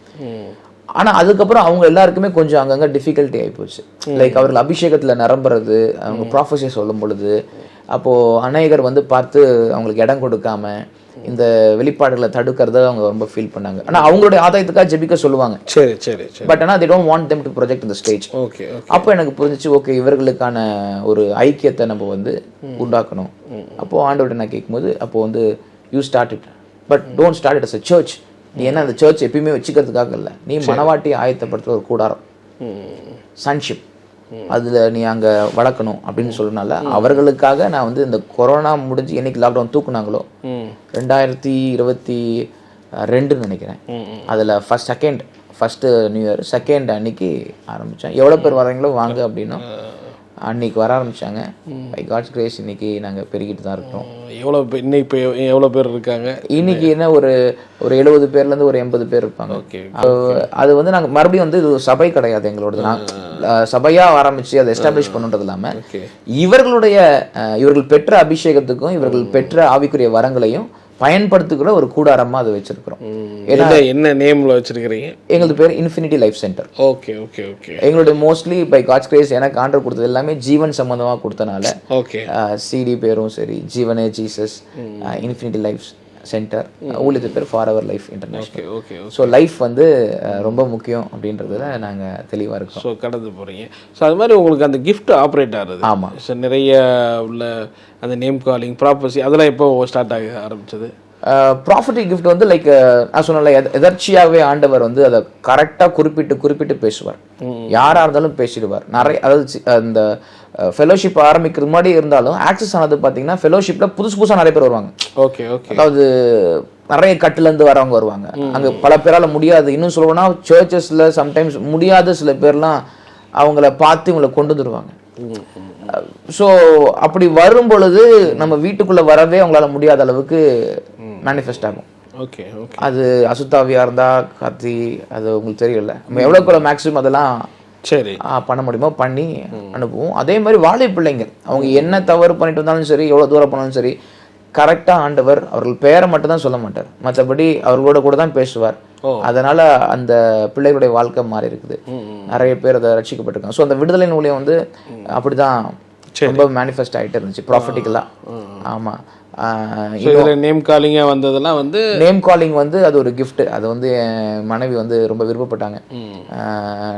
ஆனால் அதுக்கப்புறம் அவங்க எல்லாருக்குமே கொஞ்சம் அங்கங்கே டிஃபிகல்ட்டி ஆகிப்போச்சு. லைக் அவர்கள் அபிஷேகத்தில் நிரம்புறது, அவங்க ப்ராஃபஸியை சொல்லும் பொழுது, அப்போது அநேகர் வந்து பார்த்து அவங்களுக்கு இடம் கொடுக்காம இந்த வெளிப்பாடுகளை தடுக்கிறத அவங்க ரொம்ப ஃபீல் பண்ணாங்க. ஆனால் அவங்களுடைய ஆதாயத்துக்காக ஜெபிக்க சொல்லுவாங்க. சரி சரி. பட் ஆனால் they don't want them to project in the stage. Okay. அப்போ எனக்கு புரிஞ்சிச்சு, ஓகே இவர்களுக்கான ஒரு ஐக்கியத்தை நம்ம வந்து உண்டாக்கணும். அப்போது ஆண்டவர்கிட்ட நான் கேட்கும்போது, அப்போது வந்து you start it, but don't start it as a church. நீ என்ன அந்த சர்ச் எப்பயுமே வச்சுக்கிறதுக்காக இல்லை, நீ மனவாட்டி ஆயத்தப்படுத்துகிற ஒரு கூடாரம், சன்ஷிப், அதில் நீ அங்கே வளர்க்கணும் அப்படின்னு சொல்றதுனால அவர்களுக்காக நான் வந்து இந்த கொரோனா முடிஞ்சு என்னைக்கு லாக்டவுன் தூக்குனாங்களோ 2022 நினைக்கிறேன், அதில் ஃபஸ்ட்டு நியூ இயர் செகண்ட் அன்னைக்கு ஆரம்பித்தேன். எவ்வளோ பேர் வர்றீங்களோ வாங்க அப்படின்னா அன்னைக்கு வர ஆரம்பித்தாங்க. பை காட்ஸ் கிரேஸ் இன்னைக்கு நாங்கள் பெருகிட்டு தான் இருக்கோம். எவ்வளோ பேர் இருக்காங்க இன்னைக்கு? என்ன ஒரு 70 பேர்லேருந்து ஒரு 80 பேர் இருப்பாங்க. அது வந்து நாங்கள் மறுபடியும் வந்து இது சபை கிடையாது எங்களோடது. நான் சபையாக ஆரம்பித்து அதை எஸ்டாப்ளிஷ் பண்ணுறது இல்லாமல் இவர்கள் பெற்ற அபிஷேகத்துக்கும் இவர்கள் பெற்ற ஆவிக்குரிய வரங்களையும் பயன்படுத்துகிற ஒரு கூடாரமாக அதை வச்சிருக்கிறோம். என்ன நேம்ல வச்சிருக்கிறீங்க? எங்களது பேர் infinity life centre. Okay okay okay. எங்களுடைய மோஸ்ட்லி பை காட்ஸ் கிரேஸ் எனக்கு ஆண்டர் கொடுத்தது எல்லாமே ஜீவன் சம்பந்தமாக கொடுத்தனால சிடி பேரும் சரி, ஜீவனே ஜீசஸ், இன்ஃபினிட்டி லைஃப் சென்டர், ஊழியத்து பேர் for our life international. So life வந்து ரொம்ப முக்கியம் அப்படின்றதுல நாங்கள் தெளிவாக இருக்கோம். ஸோ கடந்து போகிறீங்க. ஸோ அது மாதிரி உங்களுக்கு அந்த கிஃப்ட் ஆப்ரேட் ஆகுது. ஆமாம். ஸோ நிறைய உள்ள அந்த நேம் காலிங், ப்ராப்பர்சி, அதெல்லாம் எப்போ ஸ்டார்ட் ஆக ஆரம்பிச்சது? ப்ராஃபிட்டி கிஃப்ட் வந்து லைக் நான் சொன்னல, எதர்ச்சியாகவே ஆண்டவர் வந்து அதை கரெக்டாக குறிப்பிட்டு பேசுவார். யாராக இருந்தாலும் பேசிடுவார். நிறைய அதாவது அந்த ஃபெலோஷிப் ஆரம்பிக்கிறது முன்னாடி இருந்தாலும் ஆக்சஸ் ஆனது பார்த்தீங்கன்னா ஃபெலோஷிப்பில் புதுசாக நிறைய பேர் வருவாங்க. Okay okay. அதாவது நிறைய கட்டுலேருந்து வரவங்க வருவாங்க. அங்கே பல பேரால் முடியாது, இன்னும் சொல்லணும்னா சர்ச்சஸில் சம்டைம்ஸ் முடியாத சில பேர்லாம் அவங்கள பார்த்து இவங்களை கொண்டு வந்துடுவாங்க. ஸோ அப்படி வரும் பொழுது நம்ம வீட்டுக்குள்ளே வரவே அவங்களால முடியாத அளவுக்கு மேனிஃபெஸ்ட் ஆகும். Okay okay. அது அசுத்தாவியாக இருந்தால் கார்த்தி, அது உங்களுக்கு தெரியல, நம்ம எவ்வளோக்குள்ள மேக்ஸிமம் அதெல்லாம் சரி பண்ண முடியுமோ பண்ணி அனுப்புவோம். அதே மாதிரி வாழை பிள்ளைங்க அவங்க என்ன தவறு பண்ணிட்டு வந்தாலும் சரி, எவ்வளோ தூரம் போனாலும் சரி, கரெக்டா ஆண்டவர் அவர்கள் பெயரை மட்டும் தான் சொல்ல மாட்டார், மற்றபடி அவர்களோட கூட தான் பேசுவார். அதனால அந்த பிள்ளைகளுடைய வாழ்க்கை மாறி இருக்குது. நிறைய பேர் அதை ரட்சிக்கப்பட்டிருக்காங்க. ஸோ அந்த விடுதலை ஊழியம் வந்து அப்படிதான் ரொம்ப மேனிஃபெஸ்ட் ஆகிட்டு இருந்துச்சு ப்ராஃபிட்டிக்கலா. ஆமா, நேம் காலிங்கா வந்ததெல்லாம் வந்து நேம் காலிங் வந்து அது ஒரு கிஃப்ட். அது வந்து என் மனைவி வந்து ரொம்ப விருப்பப்பட்டாங்க,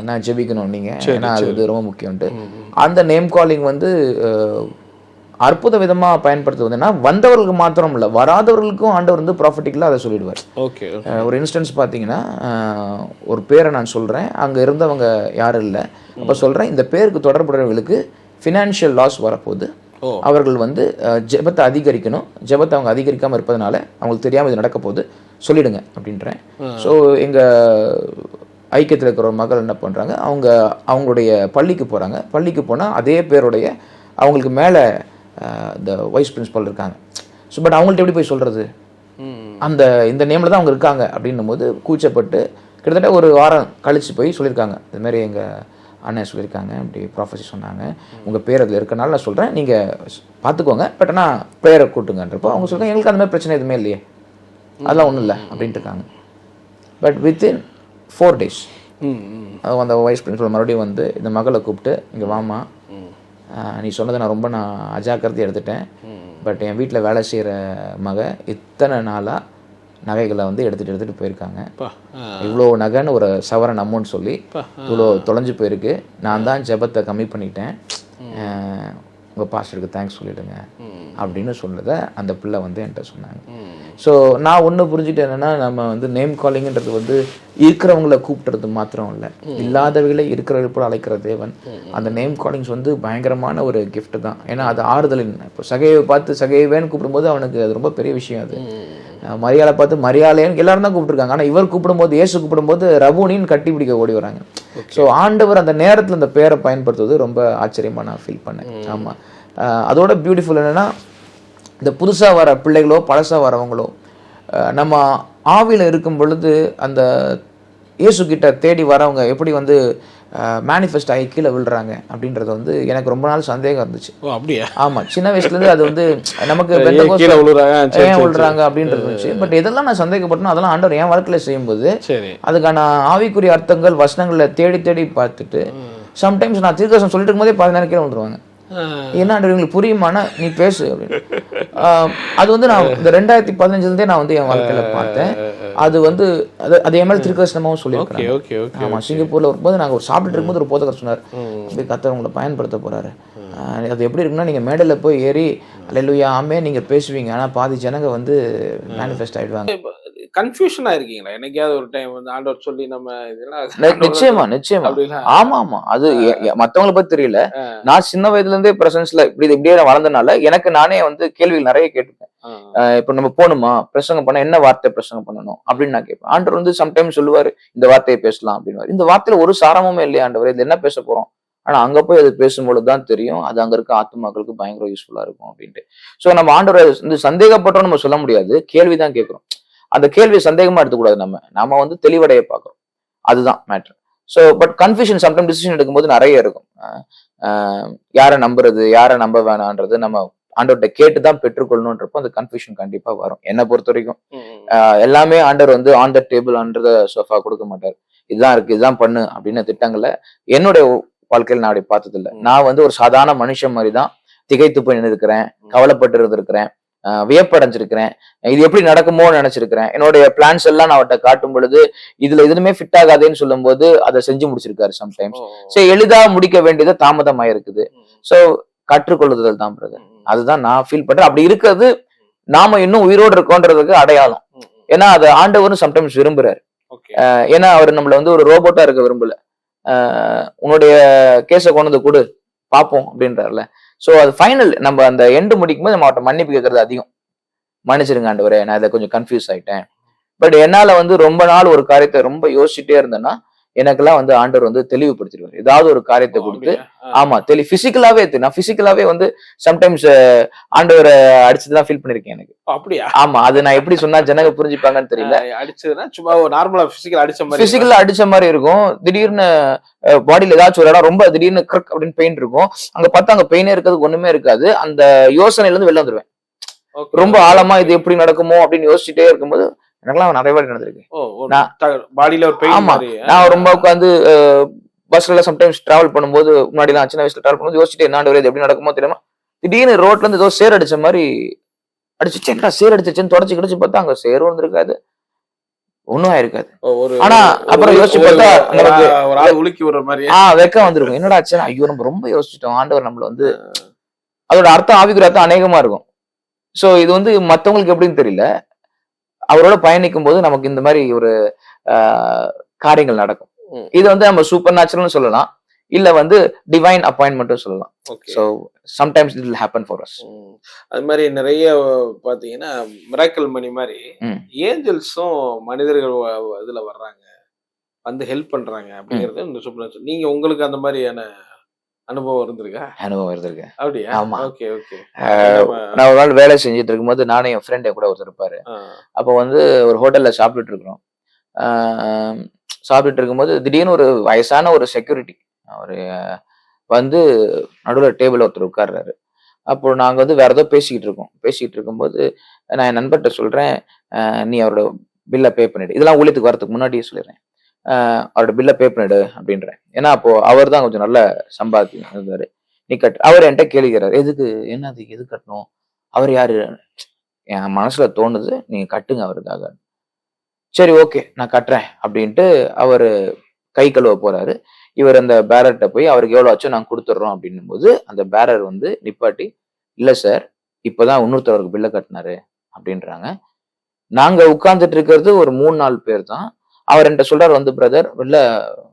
நான் ஜெபிக்கணும் நீங்க, ஏன்னா அது வந்து ரொம்ப முக்கியம்ட்டு. அந்த நேம் காலிங் வந்து அற்புத விதமா பயன்படுத்துவதுன்னா வந்தவர்களுக்கு மாத்திரம் இல்லை, வராதவர்களுக்கும் ஆண்டவர் வந்து ப்ராஃபிட்டிக்கலா அதை சொல்லிடுவார். ஓகே, ஒரு இன்ஸ்டன்ஸ் பார்த்தீங்கன்னா, ஒரு பேரை நான் சொல்றேன், அங்க இருந்தவங்க யாரும் இல்லை, அப்ப சொல்றேன் இந்த பேருக்கு தொடர்புடையவர்களுக்கு ஃபினான்ஷியல் லாஸ் வரப்போகுது, அவர்கள் வந்து ஜெபத்தை அதிகரிக்கணும், ஜெபத்தை அவங்க அதிகரிக்காமல் இருப்பதனால அவங்களுக்கு தெரியாமல் இது நடக்க போகுது சொல்லிடுங்க அப்படின்றேன். ஸோ எங்கள் ஐக்கியத்தில் இருக்கிற ஒரு மகள் என்ன பண்ணுறாங்க, அவங்களுடைய பள்ளிக்கு போகிறாங்க. பள்ளிக்கு போனால் அதே பேருடைய அவங்களுக்கு மேலே இந்த வைஸ் பிரின்சிபல் இருக்காங்க. ஸோ பட் அவங்கள்ட்ட எப்படி போய் சொல்கிறது, இந்த நேமில் தான் அவங்க இருக்காங்க அப்படின்னும் போது கூச்சப்பட்டு கிட்டத்தட்ட ஒரு வாரம் கழித்து போய் சொல்லியிருக்காங்க, இதுமாரி எங்கள் அண்ணன் சொல்லியிருக்காங்க, அப்படி ப்ராஃபஸி சொன்னாங்க, உங்கள் பேர் அதில் இருக்கனால நான் சொல்கிறேன், நீங்கள் பார்த்துக்கோங்க, பட் ஆனால் பேரை கூட்டுங்கன்றப்போ அவங்க சொல்கிறாங்க எங்களுக்கு அந்த மாதிரி பிரச்சனை எதுவுமே இல்லையே, அதெல்லாம் ஒன்றும் இல்லை அப்படின்ட்டு இருக்காங்க. பட் வித்தின் 4 days அந்த வைஸ் பிரின்சிபல் மறுபடியும் வந்து இந்த மகளை கூப்பிட்டு, இங்கே வாமா, நீ சொன்னதை நான் அஜாக்கிரதை எடுத்துட்டேன், பட் என் வீட்டில் வேலை செய்கிற இத்தனை நாளாக நகைகளை வந்து எடுத்துகிட்டு போயிருக்காங்க, இவ்வளோ நகைன்னு ஒரு சவரன் அமௌண்ட் சொல்லி இவ்வளோ தொலைஞ்சு போயிருக்கு, நான் தான் ஜெபத்தை கம்மி பண்ணிட்டேன், உங்கள் பாஸ்டருக்கு தேங்க்ஸ் சொல்லிவிடுங்க அப்படின்னு சொன்னதை அந்த பிள்ளை வந்து என்கிட்ட சொன்னாங்க. ஸோ நான் ஒன்று புரிஞ்சுட்டு என்னென்னா, நம்ம வந்து நேம் காலிங்கிறது வந்து இருக்கிறவங்கள கூப்பிட்டுறது மாத்திரம் இல்லை, இல்லாதவர்களை இருக்கிறவர்கள் போல அழைக்கிற தேவன். அந்த நேம் காலிங்ஸ் வந்து பயங்கரமான ஒரு கிஃப்ட் தான். ஏன்னா அது ஆறுதலின். இப்போ சகையை பார்த்து சகைவேன்னு கூப்பிடும்போது அவனுக்கு அது ரொம்ப பெரிய விஷயம். அது மரியாதை பார்த்து மரியாதைன்னு எல்லாரும் தான் கூப்பிட்டுருக்காங்க, ஆனால் இவர் கூப்பிடும்போது, இயேசு கூப்பிடும்போது ரபூனின்னு கட்டி பிடிக்க ஓடி வராங்க. ஸோ ஆண்டவர் அந்த நேரத்தில் அந்த பேரை பயன்படுத்துவது ரொம்ப ஆச்சரியமாக நான் ஃபீல் பண்ணேன். ஆமாம், அதோட பியூட்டிஃபுல் என்னென்னா, இந்த புதுசாக வர பிள்ளைகளோ பழசாக வரவங்களோ நம்ம ஆவியில் இருக்கும் பொழுது அந்த இயேசு கிட்ட தேடி வரவங்க எப்படி வந்து மேனிஃபெஸ்ட் ஆகி கீழே விழுறாங்க அப்படின்றது வந்து எனக்கு ரொம்ப நாள் சந்தேகம் இருந்துச்சு. அப்படியா? ஆமாம், சின்ன வயசுலேருந்து அது வந்து நமக்கு ஏன் விழுறாங்க அப்படின்றது இருந்துச்சு. பட் எதெல்லாம் நான் சந்தேகப்பட்டனோ அதெல்லாம் ஆண்டவர் என் வாழ்க்கையில் செய்யும்போது அதுக்கான ஆவிக்குரிய அர்த்தங்கள் வசனங்களை தேடி தேடி பார்த்துட்டு, சம்டைம்ஸ் நான் தீர்க்கதரிசனம் சொல்லிட்டு இருக்கும்போதே 10 நேரம் கீழே விழுந்துருவாங்க. என்ன இவங்களுக்கு புரியுமானா நீ பேசு அப்படின்னு. அது வந்து நான் இந்த 2015 நான் வந்து என் வாழ்க்கையில பார்த்தேன். அது வந்து அது என் மேல திருக்கதரிசனமாவும் சொல்லியிருக்கேன். ஆமா, சிங்கப்பூர்ல வரும்போது நாங்க ஒரு சாப்பிட்டு இருக்கும்போது ஒரு போதகர் சொன்னார், அப்படி கர்த்தர் உங்களை பயன்படுத்த போறாரு, அது எப்படி இருக்குன்னா நீங்க மேடையில போய் ஏறி அல்லேலூயா ஆமே நீங்க பேசுவீங்க, ஆனா பாதி ஜனங்க வந்து மேனிஃபெஸ்ட் ஆயிடுவாங்க. கன்ஃபியூஷனா இருக்கீங்களா? என்னைக்காவது ஒரு டைம் வந்து ஆண்டவர் சொல்லி நம்ம நிச்சயமா ஆமா ஆமா, அது மத்தவங்களை பத்தி தெரியல. நான் சின்ன வயதுல இருந்தே பிரசன்ஸ்ல இப்படியே வளர்ந்தனால எனக்கு நானே வந்து கேள்விகள் நிறைய கேட்டுப்பேன். இப்ப நம்ம போகணுமா, பிரசங்கம் பண்ண என்ன வார்த்தை பிரசங்கம் பண்ணணும் அப்படின்னு நான் கேட்பேன். ஆண்டவர் வந்து சம்டைம்ஸ் சொல்லுவாரு இந்த வார்த்தையை பேசலாம் அப்படின்னு. இந்த வார்த்தையில ஒரு சாரமுமே இல்லையா ஆண்டவர், இது என்ன பேச போறோம், ஆனா அங்க போய் அது பேசும்பொழுதுதான் தெரியும் அது அங்க இருக்க ஆத்மாக்களுக்கு பயங்கர யூஸ்ஃபுல்லா இருக்கும் அப்படின்ட்டு. சோ நம்ம ஆண்டவரை வந்து சந்தேகப்பட்டோம் நம்ம சொல்ல முடியாது, கேள்விதான் கேட்கிறோம். அந்த கேள்வியை சந்தேகமா எடுத்துக்கூடாது, நம்ம வந்து தெளிவடைய பார்க்கிறோம், அதுதான் matter. So but confusion sometime decision எடுக்கும்போது நிறைய இருக்கும். யாரை நம்புறது யாரை நம்ப வேணான்றது நம்ம ஆண்டவர்கிட்ட கேட்டுதான் பெற்றுக்கொள்ளணுன்றப்போ அந்த கன்ஃபியூஷன் கண்டிப்பா வரும். என்னை பொறுத்த வரைக்கும் எல்லாமே ஆண்டவர் வந்து ஆன் த டேபிள் ஆன்றத சோஃபா கொடுக்க மாட்டார். இதுதான் இருக்கு இதுதான் பண்ணு அப்படின்னு திட்டங்கள்ல என்னுடைய வாழ்க்கையில் நான் அப்படி பார்த்தது இல்லை. நான் வந்து ஒரு சாதாரண மனுஷன் மாதிரி தான் திகைத்து போய் நின்று இருக்கிறேன், கவலைப்பட்டு இருந்திருக்கிறேன், வியப்படைஞ்சிருக்கிறேன், இது எப்படி நடக்குமோ நினைச்சிருக்கிறேன். என்னுடைய பிளான்ஸ் எல்லாம் நான் அவர்கிட்ட காட்டும் பொழுது இதுல எதுவுமே ஃபிட் ஆகாதேன்னு சொல்லும் போது அதை செஞ்சு முடிச்சிருக்காரு சம்டைம்ஸ். சோ எளிதா முடிக்க வேண்டியது தாமதமாயிருக்குது. சோ கற்றுக்கொள்ளுதல் தான் பிரதர், அதுதான் நான் ஃபீல் பண்றேன். அப்படி இருக்கிறது நாம இன்னும் உயிரோடு இருக்கோன்றதுக்கு அடையாளம். ஏன்னா அது ஆண்டவரும் சம்டைம்ஸ் விரும்புறாரு. ஏன்னா அவர் நம்மள வந்து ஒரு ரோபோட்டா இருக்க விரும்பல, உன்னுடைய கேஸை கொண்டு வந்து கொடு பார்ப்போம் அப்படின்றாருல. ஸோ அது ஃபைனல் நம்ம அந்த எண்டு முடிக்கும் போது நம்ம அவட்ட மன்னிப்பு கேட்கறது அதிகம். மன்னிச்சிருங்க ஆண்டவரே நான் இதை கொஞ்சம் கன்ஃபியூஸ் ஆயிட்டேன். பட் என்னால வந்து ரொம்ப நாள் ஒரு காரியத்தை ரொம்ப யோசிச்சுட்டே இருந்தேன்னா எனக்கெல்லாம் வந்து ஆண்டவர் வந்து தெளிவுபடுத்திடுவார். ஏதாவது ஒரு காரியத்தை கொடுத்து ஆமா பிசிக்கலாவே நான் பிசிக்கலாவே வந்து சம்டைம்ஸ் ஆண்டவரை அடிச்சதுதான் ஃபீல் பண்ணிருக்கேன் எனக்கு. அப்படியா? ஆமா, அது நான் எப்படி சொன்னா ஜனங்க புரிஞ்சுப்பாங்கன்னு தெரியல. அடிச்சதுன்னா சும்மா நார்மலா பிசிக்கலா அடிச்ச மாதிரி இருக்கும். திடீர்னு பாடியில ஏதாச்சும் ஒரு இடம் ரொம்ப திடீர்னு கிரக் அப்படின்னு பெயின் இருக்கும். அங்க பார்த்தா அங்க பெயினே இருக்கிறதுக்கு ஒண்ணுமே இருக்காது. அந்த யோசனையில இருந்து வெளில வந்துருவேன். ரொம்ப ஆழமா இது எப்படி நடக்குமோ அப்படின்னு யோசிச்சுட்டே இருக்கும்போது எனக்கெல்லாம் நிறைய வாட்டி நடந்திருக்கு. பாடியில ஒரு பெயின் ஆமா, மாதிரி. நான் ரொம்ப உட்காந்து பஸ்ல சம்டைம்ஸ் டிராவல் பண்ணும்போது, முன்னாடி எல்லாம் சின்ன வயசுல டிராவல் பண்ணும்போது யோசிச்சுட்டு என்னாண்டு இது எப்படி நடக்குமோ தெரியாம திடீர்னு ரோட்ல இருந்து ஏதோ சேர் அடிச்ச மாதிரி அடிச்சுச்சு. என்னடா சேர் அடிச்சுன்னு தொடச்சு கிடச்சு பார்த்தா அங்க சேரும் இருந்திருக்காது, ஒண்ணும் ஆயிருக்காது. ஆனா அப்புறம் யோசிச்சு பார்த்தா நமக்கு ஒரு ஆள் உலுக்கி விடுற மாதிரி. வெக்கம் வந்திருக்கும். என்னடா ஆச்சுன்னா, ஐயோ நம்ம ரொம்ப யோசிச்சிட்டோம், ஆண்டவர் நம்மள வந்து அதோட அர்த்தம் ஆவிக்குரிய அர்த்தம் அநேகமா இருக்கும். சோ இது வந்து மத்தவங்களுக்கு எப்படின்னு தெரியல, அவரோட பயணிக்கும் போது நமக்கு இந்த மாதிரி ஒரு காரியங்கள் நடக்கும். இது வந்து நம்ம சூப்பர் நேச்சுரல்னு சொல்லலாம், இல்ல வந்து டிவைன் அப்பாயின்மெண்ட்டும் சொல்லலாம். So sometimes it will happen for us. அது மாதிரி நிறைய பாத்தீங்கன்னா மிராக்கிள் மணி மாதிரி ஏஞ்சல்ஸும் மனிதர்கள் இதுல வர்றாங்க, வந்து ஹெல்ப் பண்றாங்க அப்படிங்கிறது இந்த சூப்பர் நேச்சுரல். நீங்க உங்களுக்கு அந்த மாதிரியான அனுபவம் இருந்திருக்கா? அனுபவம் இருந்திருக்கு. அப்படியா? ஆமா. Okay okay. நான் ஒரு நாள் வேலை செஞ்சுட்டு இருக்கும்போது நானும் என் ஃப்ரெண்ட் கூட ஒருத்தர் இருப்பாரு. அப்போ வந்து ஒரு ஹோட்டல்ல சாப்பிட்டுட்டு இருக்கிறோம். சாப்பிட்டுட்டு இருக்கும்போது திடீர்னு ஒரு வயசான ஒரு செக்யூரிட்டி அவரு வந்து நடுவில் டேபிள் ஒருத்தர் உட்கார்றாரு. அப்போ நாங்க வந்து வேற ஏதோ பேசிக்கிட்டு இருக்கும்போது நான் என் நண்பர்கிட்ட சொல்றேன், நீ அவரோட பில்லை பே பண்ணிடு. இதெல்லாம் ஊழியத்துக்கு வரதுக்கு முன்னாடியே சொல்லிடுறேன், அவரோட பில்லை பே பண்ணிடு அப்படின்றேன். ஏன்னா அப்போ அவர் தான் கொஞ்சம் நல்ல சம்பாதி இருந்தாரு. நீ கட்டு. அவர் என்கிட்ட கேள்விக்கிறார், எதுக்கு, என்ன அதுக்கு எது கட்டணும், அவர் யாரு? என் மனசுல தோணுது, நீங்க கட்டுங்க அவருக்காக. சரி ஓகே நான் கட்டுறேன் அப்படின்ட்டு அவரு கை கழுவ போறாரு. இவர் அந்த பேரர்கிட்ட போய் அவருக்கு எவ்வளவு ஆச்சோ நாங்க கொடுத்துட்றோம் அப்படின்னும் போது அந்த பேரர் வந்து நிப்பாட்டி, இல்ல சார் இப்பதான் இன்னொருத்தவருக்கு பில்லை கட்டினாரு அப்படின்றாங்க. நாங்க உட்கார்ந்துட்டு இருக்கிறது ஒரு 3-4 பேர் தான். அவர் என்கிட்ட சொல்றாரு வந்து, பிரதர் இல்ல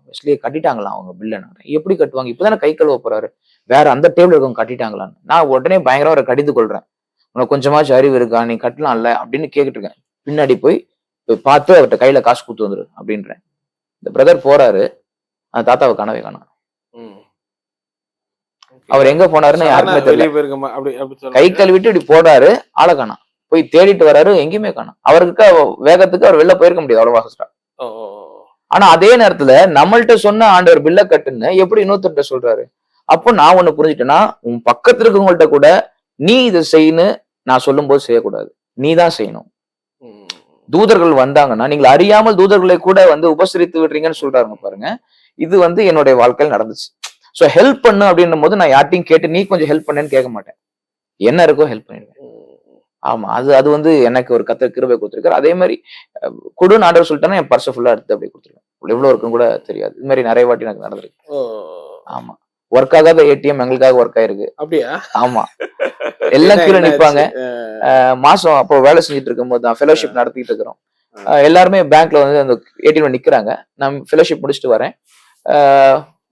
வெஸ்லியே கட்டிட்டாங்களாம் அவங்க பில்லை. எப்படி கட்டுவாங்க, இப்பதானே கை கழுவ போறாரு, வேற அந்த டேபிள் இருக்கவங்க கட்டிட்டாங்களான்னு. நான் உடனே பயங்கரம் அவரை கடிந்து கொள்றேன், உனக்கு கொஞ்சமாச்சும் அறிவு இருக்கா, நீ கட்டலாம்ல அப்படின்னு கேட்டுட்டு இருக்கேன். பின்னாடி போய் பார்த்து அவர்கிட்ட கையில காசு கொடுத்து வந்துரு அப்படின்றேன். இந்த பிரதர் போறாரு, அந்த தாத்தாவை காணவே காணோம். அவர் எங்க போனாருன்னு யாருக்குமே தெரியல. கை கழுவிட்டு இப்படி போறாரு, ஆளை காணோம். போய் தேடிட்டு வர்றாரு, எங்கேயுமே காணோம். அவருக்கு வேகத்துக்கு அவர் வெளில போயிருக்க முடியாது அவ்வளவு ஃபாஸ்டா. ஆனா அதே நேரத்துல நம்மள்ட்ட சொன்ன ஆண்டவர் பில்ல கட்டுன்னு எப்படி இன்னொருத்தர்கிட்ட சொல்றாரு? அப்போ நான் ஒண்ணு புரிஞ்சுட்டேன்னா, உன் பக்கத்துல இருக்கவங்கள்ட்ட கூட நீ இதை செய்யணும் நான் சொல்லும் போது செய்யக்கூடாது, நீ தான் செய்யணும். தூதர்கள் வந்தாங்கன்னா நீங்கள் அறியாமல் தூதர்களை கூட வந்து உபசரித்து விடுறீங்கன்னு சொல்றாருங்க பாருங்க. இது வந்து என்னுடைய வாழ்க்கையில் நடந்துச்சு. சோ ஹெல்ப் பண்ணு அப்படின்னும் போது நான் யார்ட்டையும் கேட்டு நீ கொஞ்சம் ஹெல்ப் பண்ணுன்னு கேட்க மாட்டேன், என்ன இருக்கோ ஹெல்ப் பண்ணிடுவேன். ஆமா, அது வந்து எனக்கு ஒரு கர்த்தர் கிருபை கொடுத்துருக்காரு. அதே மாதிரி குடு ஆண்டவர் சொல்லிட்டேன்னா என் பர்ஸை ஃபுல்லா எடுத்து அப்படியே கொடுத்துருவேன். எவ்வளவு இருக்குன்னு கூட தெரியாது. இது மாதிரி நிறைய வாட்டி எனக்கு நடந்திருக்கு. ஆமா, ஒர்க் ஆகாத ஏடிஎம் எங்களுக்காக ஒர்க் ஆயிருக்கு. அப்படியா? ஆமா, எல்லாம் கீழே நிப்பாங்க. மாசம் அப்போ வேலை செஞ்சுட்டு இருக்கும் போது தான் ஃபெலோஷிப் நடத்திட்டு இருக்கிறோம். எல்லாருமே பேங்க்ல வந்து அந்த ஏடிஎம் நிக்கிறாங்க. நான் ஃபெலோஷிப் முடிச்சுட்டு வரேன்,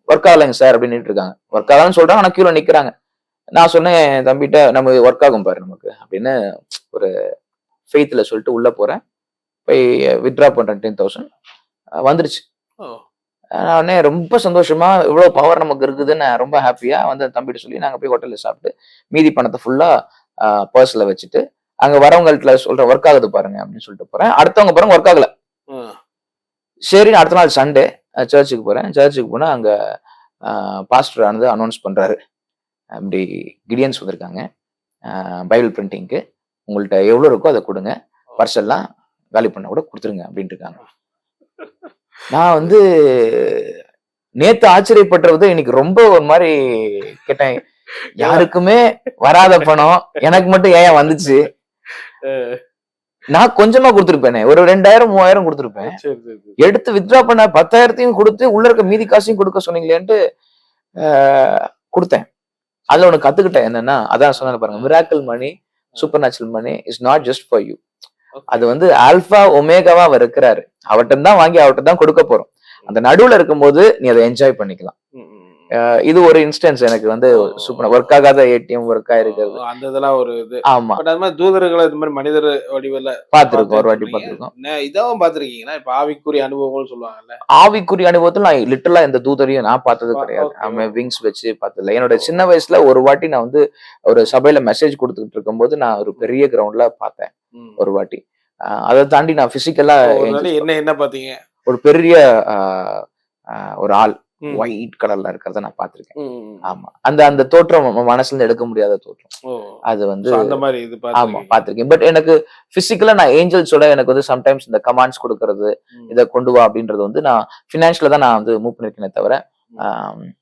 ஒர்க் ஆகலைங்க சார் அப்படின்னு இருக்காங்க. ஒர்க் ஆகலன்னு சொல்றாங்க, ஆனா கீழே நிக்கிறாங்க. நான் சொன்னேன், தம்பிட்ட நம்ம ஒர்க் ஆகும் பாரு நமக்கு அப்படின்னு ஒரு ஃபெய்த்ல சொல்லிட்டு உள்ள போறேன். போய் வித்ட்ரா பண்றேன் 10,000 வந்துருச்சு. உடனே ரொம்ப சந்தோஷமா இவ்வளவு பவர் நமக்கு இருக்குதுன்னு ரொம்ப ஹாப்பியா வந்து தம்பிட்டு சொல்லி நாங்க போய் ஹோட்டல்ல சாப்பிட்டு மீதி பணத்தை ஃபுல்லா பர்ஸ்ல வச்சுட்டு அங்க வரவங்கள்ட்ட சொல்ற ஒர்க் ஆகுது பாருங்க அப்படின்னு சொல்லிட்டு போறேன். அடுத்தவங்க பாருங்க ஒர்க் ஆகல. சரி, அடுத்த நாள் சண்டே சர்ச்சுக்கு போறேன். சர்ச்சுக்கு போனா அங்க பாஸ்டர் ஆனது அனௌன்ஸ் பண்றாரு, அப்படி கிடியன்ஸ் வந்திருக்காங்க பைபிள் பிரிண்டிங்க்கு, உங்கள்ட்ட எவ்வளவு இருக்கோ அதை கொடுங்க, பர்ஸ் எல்லாம் காலி பண்ண கூட கொடுத்துருங்க அப்படின்ட்டு இருக்காங்க. நான் வந்து நேத்து ஆச்சரியப்பட்டது இன்னைக்கு ரொம்ப ஒரு மாதிரி கேட்டேன், யாருக்குமே வராத பணம் எனக்கு மட்டும் ஏன் வந்துச்சு? நான் கொஞ்சமா கொடுத்துருப்பேனே, ஒரு 2,000-3,000 கொடுத்துருப்பேன். எடுத்து வித்ட்ரா பண்ண 10,000 கொடுத்து உள்ள இருக்க மீதி காசையும் கொடுக்க சொன்னீங்களேன்ட்டு கொடுத்தேன். அதுல ஒண்ணு கத்துக்கிட்டேன் என்னன்னா, அதான் சொன்ன பாருங்க, miracle money, super natural money is not just for you. அது வந்து ஆல்பா ஒமேகாவா அவர் இருக்கிறாரு, அவர்கிட்ட தான் வாங்கி அவர்கிட்ட தான் கொடுக்க போறோம். அந்த நடுவுல இருக்கும்போது நீ அதை என்ஜாய் பண்ணிக்கலாம். இது ஒரு இன்ஸ்டன்ஸ் எனக்கு வந்து சூப்பர் ஒர்க் ஆகாத ஏடிஎம் ஒர்க் ஆயிருக்கிறது. அந்த இதெல்லாம் ஒரு இது. ஆமா, அது மாதிரி தூதர்களை இது மாதிரி மனிதர் வடிவில் பாத்துருக்கோம், ஒரு வாட்டி பாத்துருக்கோம். இதாவும் பாத்துருக்கீங்கன்னா, இப்ப ஆவிக்குரிய அனுபவங்கள் சொல்லுவாங்கல்ல, ஆவிக்குரிய அனுபவத்துல நான் லிட்டரலா எந்த தூதரையும் நான் பார்த்தது கிடையாது. அவன் விங்ஸ் வச்சு பார்த்ததில்ல. என்னோட சின்ன வயசுல ஒரு வாட்டி நான் வந்து ஒரு சபையில மெசேஜ் கொடுத்துட்டு இருக்கும் போது நான் ஒரு பெரிய கிரவுண்ட்ல பார்த்தேன் ஒரு வாட்டி. அதை தாண்டி நான் பிசிக்கலா என்ன பாத்தீங்க? ஒரு பெரிய ஒரு ஆள் ஒயிட் கலர்ல இருக்கிறத நான் பார்த்திருக்கேன். ஆமா, அந்த அந்த தோற்றம் மனசுல இருந்து எடுக்க முடியாத தோற்றம். அது வந்து அந்த மாதிரி இது ஆமா பார்த்திருக்கேன். பட் எனக்கு பிசிக்கலா நான் ஏஞ்சல்ஸோட எனக்கு வந்து சம்டைம்ஸ் இந்த கமாண்ட்ஸ் கொடுக்கறது, இதை கொண்டு வா அப்படின்றது வந்து நான் ஃபினான்ஷியலா தான் நான் வந்து மூவ் பண்ணிருக்கேனே தவிர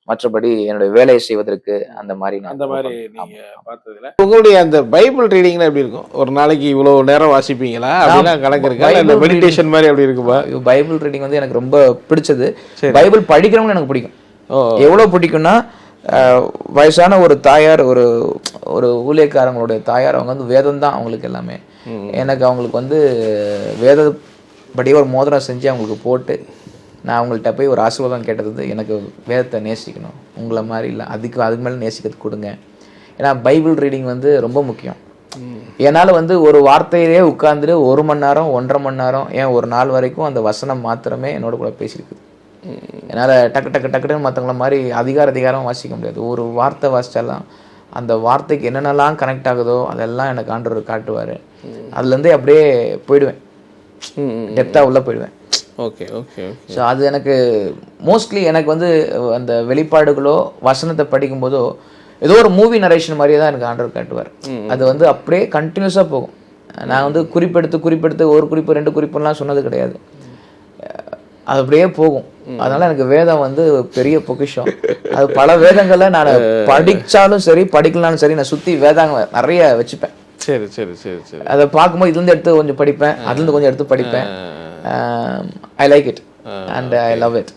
மற்றபடி என்னுடைய வேலையை செய்வதற்கு அந்த மாதிரி நீங்க பார்த்ததுல. உங்களுடைய அந்த பைபிள் ரீடிங்ல எப்படி இருக்கும்? ஒரு நாளைக்கு இவ்வளவு நேரம் வாசிப்பீங்களா? அப்படின்னா கணக்கு இருக்கா? இல்ல மெடிடேஷன் மாதிரி அப்படி இருக்குமா? பைபிள் ரீடிங் வந்து எனக்கு ரொம்ப பிடிச்சது. பைபிள் படிக்கிறவங்க எனக்கு பிடிக்கும். எவ்வளவு பிடிக்கும்னா, வயசான ஒரு தாயார், ஒரு ஒரு ஊழியக்காரங்களுடைய தாயார், அவங்க வந்து வேதம் தான் அவங்களுக்கு எல்லாமே. எனக்கு அவங்களுக்கு வந்து வேதப்படியே ஒரு மோதிரம் செஞ்சு அவங்களுக்கு போட்டு நான் அவங்கள்ட்ட போய் ஒரு ஆசீர்வாதம் கேட்டது வந்து, எனக்கு வேதத்தை நேசிக்கணும், உங்களை மாதிரி இல்லை, அதுக்கு மேலே நேசிக்கிறது கொடுங்க. ஏன்னா பைபிள் ரீடிங் வந்து ரொம்ப முக்கியம். என்னால் வந்து ஒரு வார்த்தையிலே உட்காந்துட்டு 1 மணி நேரம் 1.5 மணி நேரம் ஏன் ஒரு நாள் வரைக்கும் அந்த வசனம் மாத்திரமே என்னோட கூட பேசியிருக்குது. என்னால் டக்குன்னு மற்றவங்கள மாதிரி அதிகாரம் வாசிக்க முடியாது. ஒரு வார்த்தை வாசித்தாலாம் அந்த வார்த்தைக்கு என்னென்னலாம் கனெக்ட் ஆகுதோ அதெல்லாம் எனக்கு ஆண்டவர் காட்டுவார். அதுலேருந்தே அப்படியே போயிடுவேன், டெப்த்தாக உள்ளே போயிடுவேன். Okay okay okay. ஸோ அது எனக்கு மோஸ்ட்லி எனக்கு வந்து அந்த வெளிப்பாடுகளோ வசனத்தை படிக்கும்போதோ ஏதோ ஒரு மூவி நரேஷன் மாதிரியே தான் எனக்கு ஆண்டவர் காட்டுவார். அது வந்து அப்படியே கண்டினியூஸாக போகும். நான் வந்து குறிப்பெடுத்து ஒரு குறிப்பு 2 குறிப்புலாம் சொன்னது கிடையாது. அது அப்படியே போகும். அதனால எனக்கு வேதம் வந்து பெரிய பொக்கிஷம். அது பல வேதங்களை நான் படித்தாலும் சரி படிக்கலாலும் சரி, நான் சுற்றி வேதாங்க நிறைய வச்சுப்பேன். சரி சரி சரி சரி. அதை பார்க்கும்போது இதுலேருந்து எடுத்து கொஞ்சம் படிப்பேன், அதுலேருந்து கொஞ்சம் எடுத்து படிப்பேன். I like it and I love it.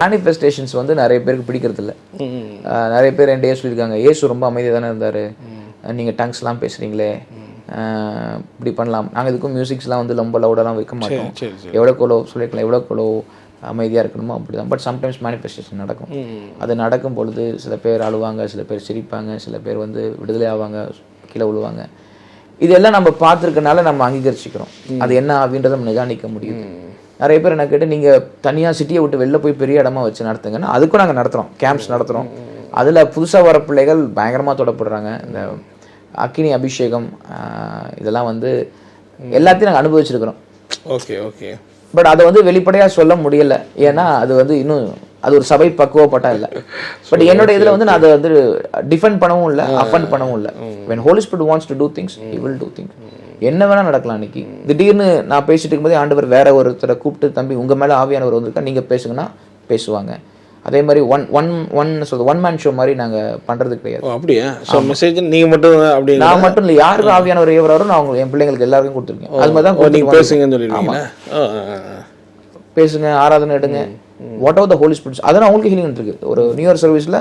Manifestations வந்து நிறைய பேருக்கு பிடிக்கிறது இல்லை. நிறைய பேர் என்கிட்ட சொல்லியிருக்காங்க, ஏசு ரொம்ப அமைதியாக தானே இருந்தார், நீங்கள் டங்ஸ்லாம் பேசுகிறீங்களே, இப்படி பண்ணலாம். நாங்கள் இதுக்கும் மியூசிக்ஸ்லாம் வந்து ரொம்ப லவுடெல்லாம் வைக்க மாட்டோம், எவ்வளோக்கோளோ சொல்லியிருக்கலாம், எவ்வளோக்கோளோ அமைதியாக இருக்கணுமோ அப்படி தான். பட் சம்டைம்ஸ் மேனிஃபெஸ்டேஷன் நடக்கும். அது நடக்கும் பொழுது சில பேர் அழுவாங்க, சில பேர் சிரிப்பாங்க, சில பேர் வந்து விடுதலை ஆவாங்க, கீழே விழுவாங்க. இதெல்லாம் நம்ம பார்த்துருக்கனால நம்ம அங்கீகரிச்சுக்கிறோம் அது என்ன அப்படின்றத நம்ம நிதானிக்க முடியுது. நிறைய பேர் என்ன கேட்டு, நீங்கள் தனியாக சிட்டியை விட்டு வெளில போய் பெரிய இடமா வச்சு நடத்துங்கன்னா, அதுக்கும் நாங்கள் நடத்துகிறோம், கேம்ப்ஸ் நடத்துகிறோம். அதில் புதுசாக வர பிள்ளைகள் பயங்கரமாக தொடப்படுறாங்க. இந்த அக்கினி அபிஷேகம் இதெல்லாம் வந்து எல்லாத்தையும் நாங்கள் அனுபவிச்சிருக்கிறோம். Okay okay. பட் அதை வந்து வெளிப்படையாக சொல்ல முடியலை, ஏன்னா அது வந்து இன்னும் அது ஒரு சபை பக்குவப்பட்டா இல்லை. பட் என்னோட இதில் வந்து நான் அதை வந்து டிஃபெண்ட் பண்ணவும் இல்லை, அஃபண்ட் பண்ணவும் இல்லை. when Holy Spirit wants to do things, he will do things. என்ன வேணா நடக்கலாம். அன்னைக்கு திடீர்னு நான் பேசிட்டு இருக்கும்போது ஆண்டவர் வேற ஒருத்தரை கூப்பிட்டு, தம்பி உங்க மேல ஆவியானவர் வந்திருக்கா, நீங்க பேசுங்கன்னா பேசுவாங்க. அதே மாதிரி ஒன் மேன் ஷோ மாதிரி நாங்க பண்றது கிடையாது. அப்படியே மெசேஜ் நீங்க மட்டும் அப்படி நான் மட்டும் இல்லை, யாருக்கு ஆவியானவர் ஏவராரோ நான் அவங்க என் பிள்ளைங்களுக்கு எல்லாருக்கும் கொடுத்துருக்கேன். அது மாதிரி தான் பேசுங்கன்னு சொல்லிருக்கீங்க. பேசுங்க, ஆராதனை எடுங்க, what are the holy spirits. அதெல்லாம் அவங்களுக்கு ஹீலிங் இருக்கு. ஒரு நியூ இயர் சர்வீஸில்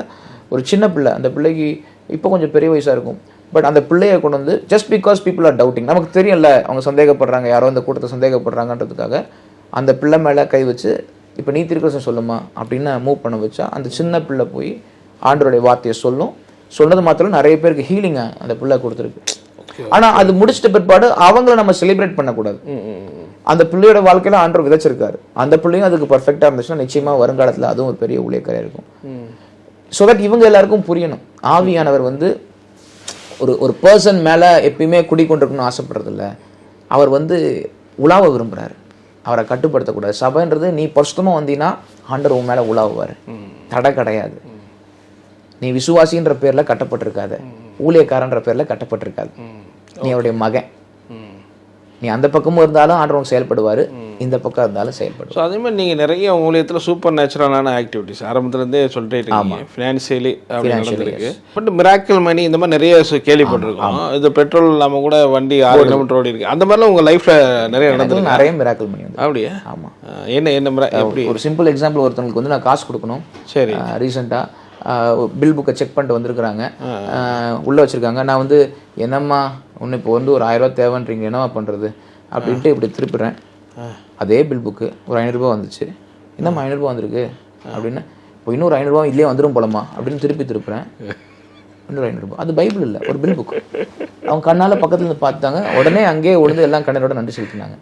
ஒரு சின்ன பிள்ளை, அந்த பிள்ளைக்கு இப்போ கொஞ்சம் பெரிய வயசாக இருக்கும், பட் அந்த பிள்ளையை கொண்டு வந்து just because people are doubting, நமக்கு தெரியல அவங்க சந்தேகப்படுறாங்க, யாரோ இந்த கூட்டத்தை சந்தேகப்படுறாங்கன்றதுக்காக அந்த பிள்ளை மேலே கை வச்சு இப்போ நீ திருக்கசம் சொல்லுமா அப்படின்னு மூவ் பண்ண வச்சா, அந்த சின்ன பிள்ளை போய் ஆண்டவருடைய வார்த்தையை சொன்னது மாத்திரம் நிறைய பேருக்கு ஹீலிங்கை அந்த பிள்ளை கொடுத்துருக்கு. ஆனால் அது முடிச்சிட்ட பிற்பாடு அவங்கள நம்ம செலிப்ரேட் பண்ணக்கூடாது. அந்த பிள்ளையோட வாழ்க்கையில ஆண்டவர் விதைச்சிருக்காரு, அந்த பிள்ளையும் அதுக்கு பர்ஃபெக்டா இருந்துச்சுன்னா நிச்சயமா வருங்காலத்துல அதுவும் ஒரு பெரிய ஊழியக்காரியா இருக்கும். ஸோ தட் இவங்க எல்லாருக்கும் புரியணும், ஆவியானவர் வந்து ஒரு பர்சன் மேல எப்பயுமே குடிக்கொண்டிருக்கணும்னு ஆசைப்படுறது இல்லை, அவர் வந்து உலாவ விரும்புறாரு, அவரை கட்டுப்படுத்தக்கூடாது. சபைன்றது நீ பரிசுத்தமா வந்தீங்கன்னா ஆண்டவர் உன் மேல உலாவுவாரு, தடை கிடையாது. நீ விசுவாசின்ற பேர்ல கட்டப்பட்டிருக்காது, ஊழியக்காரன்ற பேர்ல கட்டப்பட்டிருக்காது, நீ அவருடைய மகன். நீ அந்த பக்கமும் இருந்தாலும் ஆண்டவர் செயல்படுவார், இந்த பக்கம் இருந்தாலும் செயல்படுவார். ஸோ அதே மாதிரி நீங்கள் நிறைய ஊழியத்தில் சூப்பர் நேச்சுரலான ஆக்டிவிட்டிஸ் ஆரம்பத்துலேருந்தே சொல்லிட்டே இருக்கீங்க. ஃபினான்ஷியலி நடந்திருக்கு, பட் மிராக்கிள் மணி இந்த மாதிரி நிறைய கேள்விப்பட்டிருக்கோம். இது பெட்ரோல் இல்லாமல் கூட வண்டி 6 கிலோமீட்டர் ஓடி இருக்கு. அந்த மாதிரிலாம் உங்கள் லைஃப்பில் நிறைய நடந்திருக்கு? நிறைய மிராக்கிள் மணி வந்து. அப்படியே? ஆமாம். என்ன எப்படி? ஒரு சிம்பிள் எக்ஸாம்பிள், ஒருத்தவங்களுக்கு வந்து நான் காசு கொடுக்கணும். சரி. ரீசெண்டாக பில் புக்கை செக் பண்ணிட்டு வந்திருக்கிறாங்க, உள்ளே வச்சுருக்காங்க. நான் வந்து என்னம்மா ஒன்று இப்போ வந்து ஒரு 1000 ரூபா தேவைன்றீங்க, என்னவா பண்ணுறது அப்படின்ட்டு இப்படி திருப்புறேன். அதே பில் புக்கு ஒரு 500 ரூபா வந்துச்சு. என்னம்மா 500 ரூபா வந்திருக்கு அப்படின்னா, இப்போ இன்னொரு 500 ரூபா இல்லையே வந்துடும் போலம்மா அப்படின்னு திருப்புறேன். இன்னொரு 500 ரூபா. அது பைபிள் இல்லை, ஒரு பில் புக்கு. அவங்க கண்ணால் பக்கத்துல இருந்து பார்த்தாங்க, உடனே அங்கேயே விழுந்து எல்லாம் கண்ணரோட நன்றி செலுத்தினாங்க.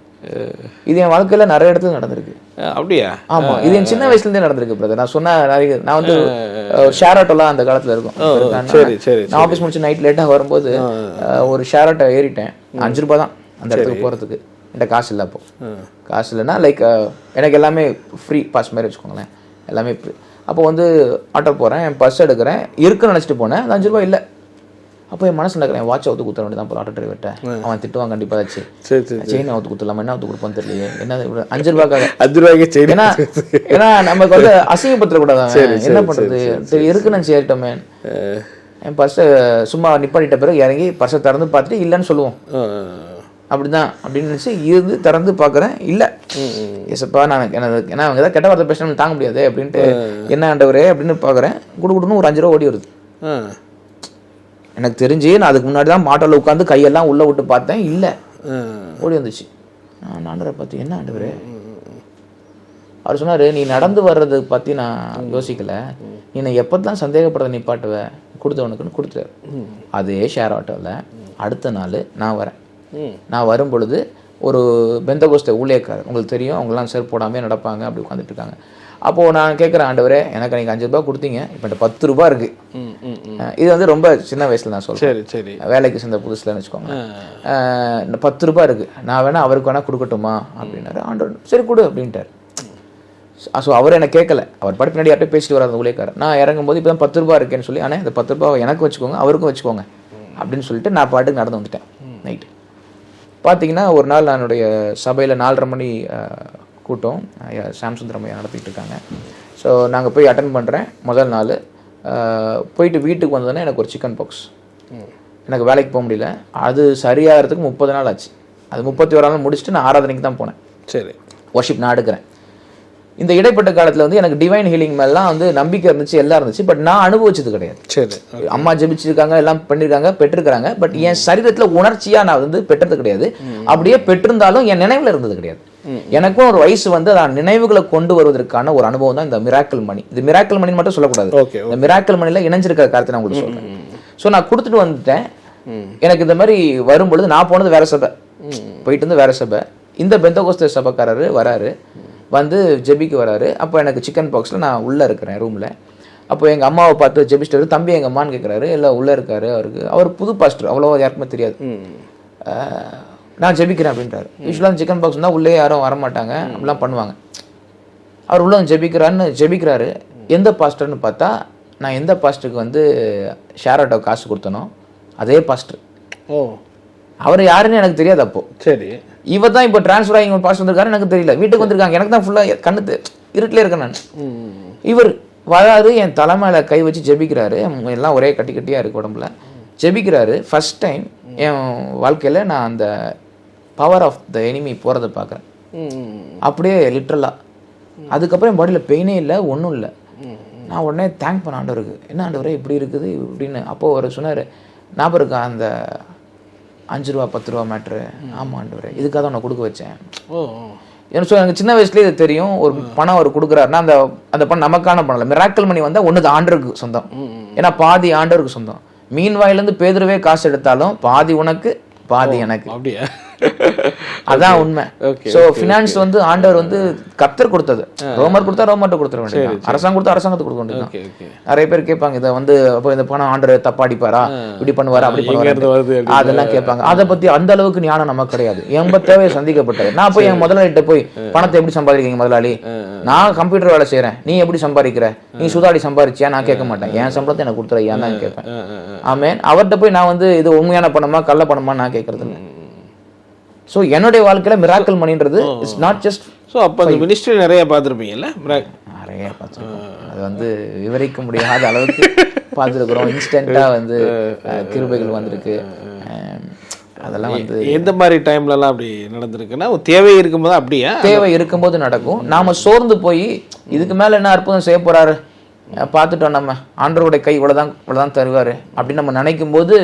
இது என் வாழ்க்கையில நிறைய இடத்துல நடந்திருக்கு. அப்படியா? ஆமா, இது என் சின்ன வயசுலேருந்தே நடந்திருக்கு பிரதர். நான் சொன்ன நான் வந்து ஷேர் ஆட்டோலாம் அந்த காலத்துல இருக்கும். நான் ஆஃபீஸ் முடிச்சு நைட் லேட்டாக வரும்போது ஒரு ஷேர் ஆட்டோ ஏறிட்டேன். 5 ரூபா தான் அந்த இடத்துக்கு போகிறதுக்கு. என்கிட்ட காசு இல்லை. அப்போ காசு இல்லைன்னா லைக் எனக்கு எல்லாமே ஃப்ரீ பாஸ் மாதிரி வச்சுக்கோங்களேன், எல்லாமே அப்போ வந்து ஆட்டோ போகிறேன், என் பர்ஸ் எடுக்கிறேன், இருக்குன்னு நினச்சிட்டு போனேன், அது 5 ரூபா இல்லை. அப்போ என் மனசில் இருக்கிறேன், என் வாட்சை அவுத்து குத்துற வேண்டியதான் போல ஆட்டோ டிரைவர்கிட்ட, அவன் திட்டுவான் கண்டிப்பாக ஆச்சு. செயின் அவுத்து குத்துலாமா, என்ன அவுத்து கொடுப்பான்னு தெரியலையே, என்ன 5 ரூபாய்க்காக 5 ரூபாய்க்கு செயின். ஏன்னா நமக்கு வந்து அசிங்கப்படுத்தக்கூடாது, என்ன பண்ணுறது, சரி இருக்குன்னு சரிட்டோமே. என் பர்ஸை சும்மா நிப்பாட்டிட்ட பிறகு இறங்கி பர்ஸை திறந்து பார்த்துட்டு இல்லைன்னு சொல்லுவோம், அப்படிதான் அப்படின்னு நினச்சி இருந்து திறந்து பார்க்குறேன், இல்லை. எஸ்ப்பா நான் எனக்கு ஏன்னா அவங்க ஏதாவது கெட்ட வார்த்தை பேசணும் தாங்க முடியாது அப்படின்ட்டு, என்ன ஆண்டவரே அப்படின்னு பார்க்குறேன், குடுன்னு ஒரு 5 ரூபா ஓடி வருது. எனக்கு தெரிஞ்சு நான் அதுக்கு முன்னாடி தான் மாட்டோவில் உட்காந்து கையெல்லாம் உள்ளே விட்டு பார்த்தேன், இல்லை ஓடி வந்துச்சு. நான் ஆண்டவரை பார்த்து என்ன ஆண்டவரே, அவர் சொன்னார், நீ நடந்து வர்றது பற்றி நான் யோசிக்கலை, நீ நான் எப்போ தான் சந்தேகப்படுறத நிப்பாட்டுவேன், கொடுத்தவனுக்குன்னு கொடுத்துட்டார். அதே ஷேர் ஆட்டோவில் அடுத்த நாள் நான் வரேன். நான் வரும் பொழுது ஒரு பெந்தகோஸ்தே ஊழியக்காரர், உங்களுக்கு தெரியும், அவங்களாம் செருப்பு போடாமல் நடப்பாங்க, அப்படி உட்காந்துட்டு இருக்காங்க. அப்போது நான் கேட்குறேன், ஆண்டவரே எனக்கு அன்றைக்கி 5 ரூபா கொடுத்தீங்க, இப்போ 10 ரூபா இருக்குது. இது வந்து ரொம்ப சின்ன வயசில் நான் சொல்கிறேன், சரி வேலைக்கு சேர்ந்த புதுசுலன்னு வச்சுக்கோங்க. 10 ரூபா இருக்குது, நான் வேணா அவருக்கு வேணா கொடுக்கட்டுமா அப்படின்னாரு. ஆண்டவர் சரி கொடு அப்படின்ட்டார். ஸோ அவர் எனக்கு கேட்கல, அவர் பாட்டு பின்னாடி யார்கிட்ட பேசிட்டு வராது ஊழியக்காரர். நான் இறங்கும்போது இப்போ தான் 10 ரூபா இருக்கேன்னு சொல்லி, ஆனால் இந்த 10 ரூபா எனக்கு வச்சுக்கோங்க, அவருக்கும் வச்சுக்கோங்க அப்படின்னு சொல்லிட்டு நான் பாட்டுக்கு நடந்து வந்துட்டேன். நைட்டு பார்த்தீங்கன்னா ஒரு நாள் என்னுடைய சபையில் 4:30 மணி கூட்டம் சாம்சுந்தரமையா நடத்திட்டு இருக்காங்க. ஸோ நாங்கள் போய் அட்டன் பண்ணுறேன். முதல் நாள் போயிட்டு வீட்டுக்கு வந்தோடனே எனக்கு ஒரு சிக்கன் பாக்ஸ், எனக்கு வேலைக்கு போக முடியல. அது சரியாகிறதுக்கு 30 நாள் ஆச்சு. அது 31 நாள் முடிச்சுட்டு நான் ஆராதனைக்கு தான் போனேன். சரி, வர்ஷிப் நான் எடுக்கிறேன். இந்த இடைப்பட்ட காலத்தில் வந்து எனக்கு டிவைன் ஹீலிங் மேலாம் வந்து நம்பிக்கை இருந்துச்சு, எல்லாம் இருந்துச்சு. பட் நான் அனுபவிச்சது கிடையாது. சரி, அம்மா ஜெபிச்சிருக்காங்க, எல்லாம் பண்ணியிருக்காங்க, பெற்றிருக்காங்க. பட் என் சரீரத்தில் உணர்ச்சியாக நான் வந்து பெற்றது கிடையாது. அப்படியே பெற்றிருந்தாலும் என் நினைவில் இருந்தது கிடையாது. எனக்கும் ஒரு வயசு வந்து நான் நினைவுகளை கொண்டு வருவதற்கான ஒரு அனுபவம் தான் இந்த மிராக்கிள் மணி. இது மிராக்கிள் மணின்னு மட்டும் சொல்லக்கூடாது, இந்த மிராக்கிள் மணியில் இணைஞ்சிருக்கிற காலத்தை நான் உங்களுக்கு சொல்றேன். ஸோ நான் கொடுத்துட்டு வந்துட்டேன். எனக்கு இந்த மாதிரி வரும்பொழுது நான் போனது வேற சபை, போயிட்டு வந்து வேற சபை. இந்த பெந்தகோஸ்தே சபைக்காரரு வராரு, வந்து ஜெபிக்கு வராரு. அப்போ எனக்கு சிக்கன் பாக்ஸில் நான் உள்ளே இருக்கிறேன் ரூமில். அப்போ எங்கள் அம்மாவை பார்த்து ஜெபிஸ்டர், தம்பி எங்கள் அம்மான்னு கேட்குறாரு. இல்லை உள்ளே இருக்காரு. அவர் புது பாஸ்டர், அவ்வளோ யாருக்குமே தெரியாது. நான் ஜெபிக்கிறேன் அப்படின்றாரு. யூஸ்வலாக சிக்கன் பாக்ஸ் இருந்தால் உள்ளே யாரும் வரமாட்டாங்க, அப்படிலாம் பண்ணுவாங்க. அவர் உள்ள ஜெபிக்கிறாரு. எந்த பாஸ்டர்னு பார்த்தா, நான் எந்த பாஸ்டருக்கு வந்து ஷேர் ஆட்டோ காசு கொடுத்தனோ அதே பாஸ்டர். அவர் யாருன்னு எனக்கு தெரியாது அப்போ. சரி, இவர் தான் இப்போ டிரான்ஸ்ஃபர் ஆகி பாஸ்டர் வந்திருக்காரு, எனக்கு தெரியல. வீட்டுக்கு வந்திருக்காங்க, எனக்கு தான் ஃபுல்லாக கண்ணு இருட்டிலே இருக்கேன் நான். இவர் வராது, என் தலைமையில கை வச்சு ஜெபிக்கிறாரு. எல்லாம் ஒரே கட்டி கட்டியாக இருக்கு உடம்புல. ஜெபிக்கிறாரு. ஃபர்ஸ்ட் டைம் என் வாழ்க்கையில் நான் அந்த பவர் ஆஃப் த எனிமி போகிறத பார்க்குறேன், அப்படியே லிட்ரலாக. அதுக்கப்புறம் என் பாடியில் பெயினே இல்லை, ஒன்றும் இல்லை. நான் உடனே தேங்க் பண்ண ஆண்டவருக்கு, என்ன ஆண்டவரே இப்படி இருக்குது இப்படின்னு. அப்போது அவர் சொன்னார், ஞாபகம் இருக்கா அந்த 5 ரூபா 10 ரூபா மேட்ரு? ஆமாம் ஆண்டவரே, இதுக்காக தான் உன்னை கொடுக்க வச்சேன். எனக்கு சின்ன வயசுலேயே இது தெரியும். ஒரு பணம் அவர் கொடுக்குறாருன்னா அந்த பணம் நமக்கான பணம் இல்லை. மிராக்கிள் மணி வந்தால் ஒன்று ஆண்டவருக்கு சொந்தம், ஏன்னா பாதி ஆண்டவருக்கு சொந்தம். மீன் வாயிலேருந்து பேதுருவே காசு எடுத்தாலும் பாதி உனக்கு பாதி எனக்கு, அப்படியா? அதான் உண்மை. சோ ஃபினான்ஸ் வந்து ஆண்டவர் வந்து கர்த்தர் கொடுத்தது. ரோமர் கொடுத்தா ரோமர்ட்ட கொடுத்துட வேண்டியது, அரசாங்கம் கொடுத்தா அரசாங்கத்துக்கு கொடுக்க வேண்டியது. நிறைய பேர் கேட்பாங்க, இதை வந்து அப்போ இந்த பணம் ஆண்டவர் தப்பா அடிப்பாரா, இப்படி பண்ணுவாரா, அப்படி பண்ணுவாரு, அதெல்லாம் கேட்பாங்க. அதை பத்தி அந்த அளவுக்கு ஞானம் நமக்கு கிடையாது. எங்க தேவையை சந்திக்கப்பட்டது. நான் போய் என் முதலாளிகிட்ட போய் பணத்தை எப்படி சம்பாதிக்கிறீங்க முதலாளி, நான் கம்ப்யூட்டர் வேலை செய்யறேன், நீ எப்படி சம்பாதிக்கிற, நீ சுதாடி சம்பாதிச்சியா, நான் கேட்க மாட்டேன். என் சம்பளத்தை எனக்கு கொடுத்துற ஏன் தான் கேட்பேன். ஆமேன். அவர்கிட்ட போய் நான் வந்து இது உண்மையான பணமா கள்ள பணமா நான் கேட்கறது இல்லை. ஸோ என்னுடைய வாழ்க்கையில் மிராக்கிள் மணின்றது இட்ஸ் நாட் ஜஸ்ட். ஸோ அப்போ அந்த மினிஸ்ட்ரி நிறைய பார்த்துருப்பீங்கல்ல? நிறைய பார்த்துருக்கோம். அது வந்து விவரிக்க முடியாத அளவுக்கு பார்த்துருக்குறோம். இன்ஸ்டண்ட்டாக வந்து கிருபைகள் வந்திருக்கு. அதெல்லாம் வந்து எந்த மாதிரி டைம்லலாம் அப்படி நடந்திருக்குன்னா, தேவை இருக்கும்போது அப்படியே தேவை இருக்கும்போது நடக்கும். நாம் சோர்ந்து போய் இதுக்கு மேலே என்ன அற்புதம் செய்ய போகிறாரு பார்த்துட்டோம், நம்ம ஆண்டவருடைய கை இவ்வளோதான் தருவார் அப்படின்னு நம்ம நினைக்கும் போது,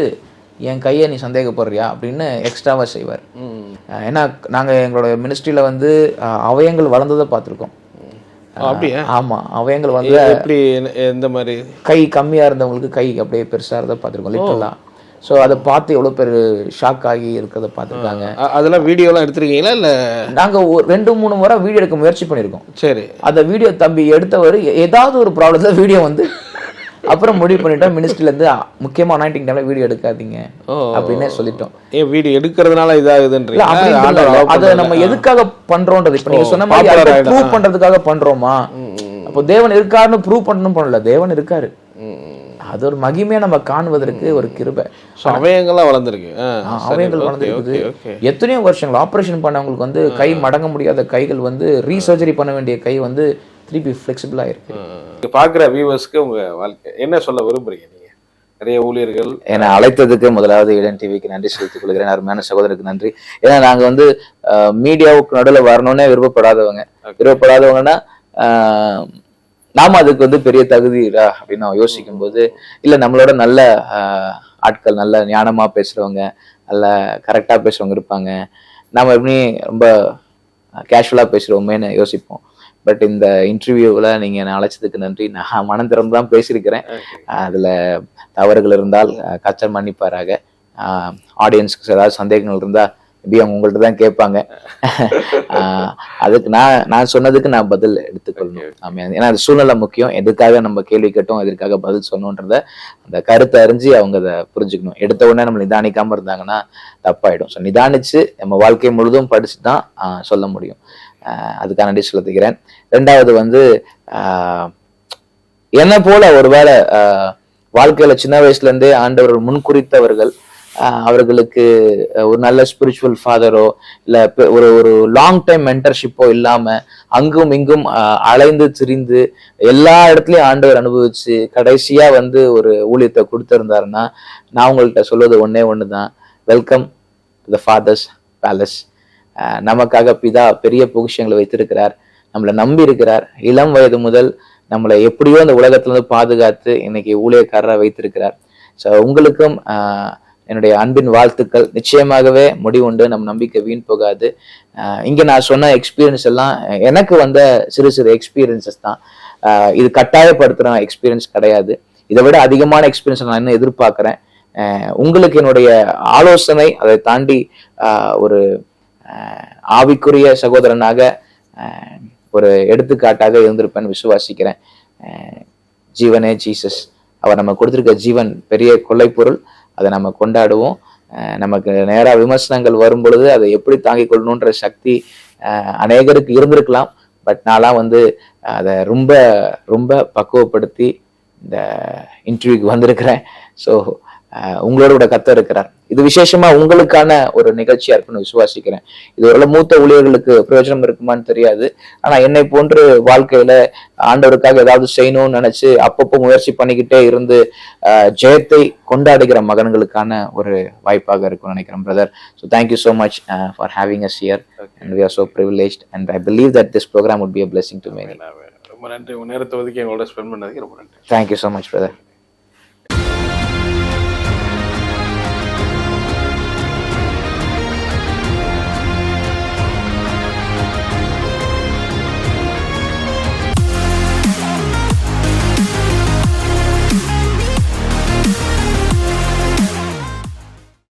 என் கையை நீ சந்தேகப்படுறியா அப்படின்னு எக்ஸ்ட்ராவாக செய்வார். ஏன்னா நாங்கள் எங்களோட மினிஸ்ட்ரியில் வந்து அவயங்கள் வளர்ந்ததை பார்த்துருக்கோம். அப்படியே? ஆமாம், அவயங்கள் வந்து எப்படி, எந்த மாதிரி? கை கம்மியாக இருந்தவங்களுக்கு கை அப்படியே பெருசாக இருந்ததை பார்த்துருக்கோம் லிட்டரலாக. ஸோ அதை பார்த்து எவ்வளோ பேர் ஷாக் ஆகி இருக்கிறத பார்த்துருக்காங்க. அதெல்லாம் வீடியோலாம் எடுத்துருக்கீங்களா? இல்லை நாங்கள் 2-3 முறை வீடியோ எடுக்க முயற்சி பண்ணியிருக்கோம். சரி. அந்த வீடியோ தம்பி எடுத்தவர் ஏதாவது ஒரு ப்ராப்ளத்தில் வீடியோ வந்து அப்புறம் முடிவு பண்ணிட்டோம், மினிஸ்ட்ரிலேருந்து முக்கியமாக அனாயிண்டிங் டைம்ல வீடியோ எடுக்காதீங்க அப்படின்னு சொல்லிட்டோம். வீடியோ எடுக்கிறதுனால இதாகுதுன்றீங்க? அதை நம்ம எதுக்காக பண்றோம்ன்றது இப்போ நீங்க சொன்ன மாதிரி ப்ரூவ் பண்றதுக்காக பண்றோமா? அப்போ தேவன் இருக்காருன்னு ப்ரூவ் பண்ணணும் பண்ணல, தேவன் இருக்காரு. அது ஒரு மகிமையை நம்ம காணுவதற்கு ஒரு கிருபை. அவயங்கள்லாம் வளர்ந்துருக்கு. அவயங்கள் வளர்ந்துருக்குது. எத்தனையோ வருஷங்கள் ஆப்ரேஷன் பண்ணவங்களுக்கு வந்து கை மடங்க முடியாத கைகள் வந்து ரீசர்ஜரி பண்ண வேண்டிய கை வந்து திருப்பி ஃபிளெக்சிபிளா இருக்கு. பார்க்குற வியூவர்ஸ்க்கு உங்க வாழ்க்கை என்ன சொல்ல விரும்புறீங்க? நீங்க நிறைய ஊழியர்கள் என்னை அழைத்ததுக்கு முதலாவது ஈடன் டிவிக்கு நன்றி செலுத்திக் கொள்கிறேன். அருமையான சகோதரருக்கு நன்றி. ஏன்னா நாங்க வந்து மீடியாவுக்கு நடுவில் வரணும்னே விருப்பப்படாதவங்கன்னா நாம அதுக்கு வந்து பெரிய தகுதி அப்படின்னு நான் யோசிக்கும் போது, இல்லை நம்மளோட நல்ல ஆட்கள், நல்ல ஞானமா பேசுறவங்க, நல்ல கரெக்டா பேசுறவங்க இருப்பாங்க, நாம எப்படி ரொம்ப கேஷுவலா பேசுறோமேன்னு யோசிப்போம். பட் இந்த இன்டர்வியூவில் நீங்கள் என்னை அழைச்சதுக்கு நன்றி. நான் மனம் திறந்து தான் பேசியிருக்கிறேன். அதில் தவறுகள் இருந்தால் கர்த்தர் மன்னிப்பாராக. ஆடியன்ஸ்க்கு ஏதாவது சந்தேகங்கள் இருந்தால் மேபி அவங்க உங்கள்கிட்ட தான் கேட்பாங்க. அதுக்கு நான் சொன்னதுக்கு நான் பதில் எடுத்துக்கொள்ளணும். ஆமாம், ஏன்னா அது சூழ்நிலை முக்கியம். எதுக்காக நம்ம கேள்வி கேட்டோம், எதுக்காக பதில் சொன்னோன்றத அந்த கருத்தை அறிஞ்சு அவங்க அதை புரிஞ்சுக்கணும். எடுத்த உடனே நம்ம நிதானிக்காமல் இருந்தாங்கன்னா தப்பாயிடும். ஸோ நிதானிச்சு நம்ம வாழ்க்கை முழுதும் படிச்சு தான் சொல்ல முடியும். அதுக்காக நன்றி செலுத்துகிறேன். ரெண்டாவது வந்து என்ன போல ஒருவேளை வாழ்க்கையில சின்ன வயசுல இருந்தே ஆண்டவர்கள் முன்குறித்தவர்கள், அவர்களுக்கு ஒரு நல்ல ஸ்பிரிச்சுவல் ஃபாதரோ இல்ல ஒரு லாங் டைம் மென்டர்ஷிப்போ இல்லாம அங்கும் இங்கும் அலைந்து திரிந்து எல்லா இடத்துலயும் ஆண்டவர் அனுபவிச்சு கடைசியா வந்து ஒரு ஊழியத்தை கொடுத்திருந்தாருன்னா, நான் உங்கள்கிட்ட சொல்வது ஒண்ணுதான், welcome to the father's palace. நமக்காக பிதா பெரிய பொக்கிஷங்களை வைத்திருக்கிறார், நம்மளை நம்பி இருக்கிறார். இளம் வயது முதல் நம்மளை எப்படியோ இந்த உலகத்துல இருந்து பாதுகாத்து இன்னைக்கு ஊழியக்காரராக வைத்திருக்கிறார். ஸோ உங்களுக்கும் என்னுடைய அன்பின் வாழ்த்துக்கள். நிச்சயமாகவே முடிவுண்டு, நம்ம நம்பிக்கை வீண் போகாது. இங்க நான் சொன்ன எக்ஸ்பீரியன்ஸ் எல்லாம் எனக்கு வந்த சிறு சிறு எக்ஸ்பீரியன்சஸ் தான். இது கட்டாயப்படுத்துற எக்ஸ்பீரியன்ஸ் கிடையாது. இதை விட அதிகமான எக்ஸ்பீரியன்ஸ் நான் இன்னும் எதிர்பார்க்கிறேன். உங்களுக்கு என்னுடைய ஆலோசனை அதை தாண்டி ஒரு ஆவிக்குரிய சகோதரனாக ஒரு எடுத்துக்காட்டாக இருந்திருப்பேன்னு விசுவாசிக்கிறேன். ஜீவனே ஜீசஸ், அவர் நம்ம கொடுத்திருக்க ஜீவன் பெரிய கொள்ளை பொருள். அதை நம்ம கொண்டாடுவோம். நமக்கு நேராக விமர்சனங்கள் வரும் பொழுது அதை எப்படி தாங்கிக் கொள்ளணுன்ற சக்தி அநேகருக்கு இருந்திருக்கலாம். பட் நான்லாம் வந்து அதை ரொம்ப ரொம்ப பக்குவப்படுத்தி இந்த இன்டர்வியூக்கு வந்திருக்கிறேன். ஸோ உங்களோட கர்த்தர் இருக்கிறார். இது விசேஷமா உங்களுக்கான ஒரு நிகழ்ச்சியா இருக்குன்னு விசுவாசிக்கிறேன். இது ஒரு மூத்த ஊழியர்களுக்கு பிரயோஜனம் இருக்குமான்னு தெரியாது. ஆனா என்னை போன்று வாழ்க்கையில ஆண்டவருக்காக ஏதாவது செய்யணும்னு நினைச்சு அப்பப்போ முயற்சி பண்ணிக்கிட்டே இருந்து ஜெயத்தை கொண்டாடுகிற மகன்களுக்கான ஒரு வாய்ப்பாக இருக்கும்னு நினைக்கிறேன் brother. So thank you so much for having us here and we are so privileged and I believe that this programme would be a blessing to many. ரொம்ப நன்றி. உங்க நேரத்தை ஒதுக்கி எங்களோட ஸ்பெண்ட் பண்ணதுக்கு ரொம்ப நன்றி. Thank you so much brother.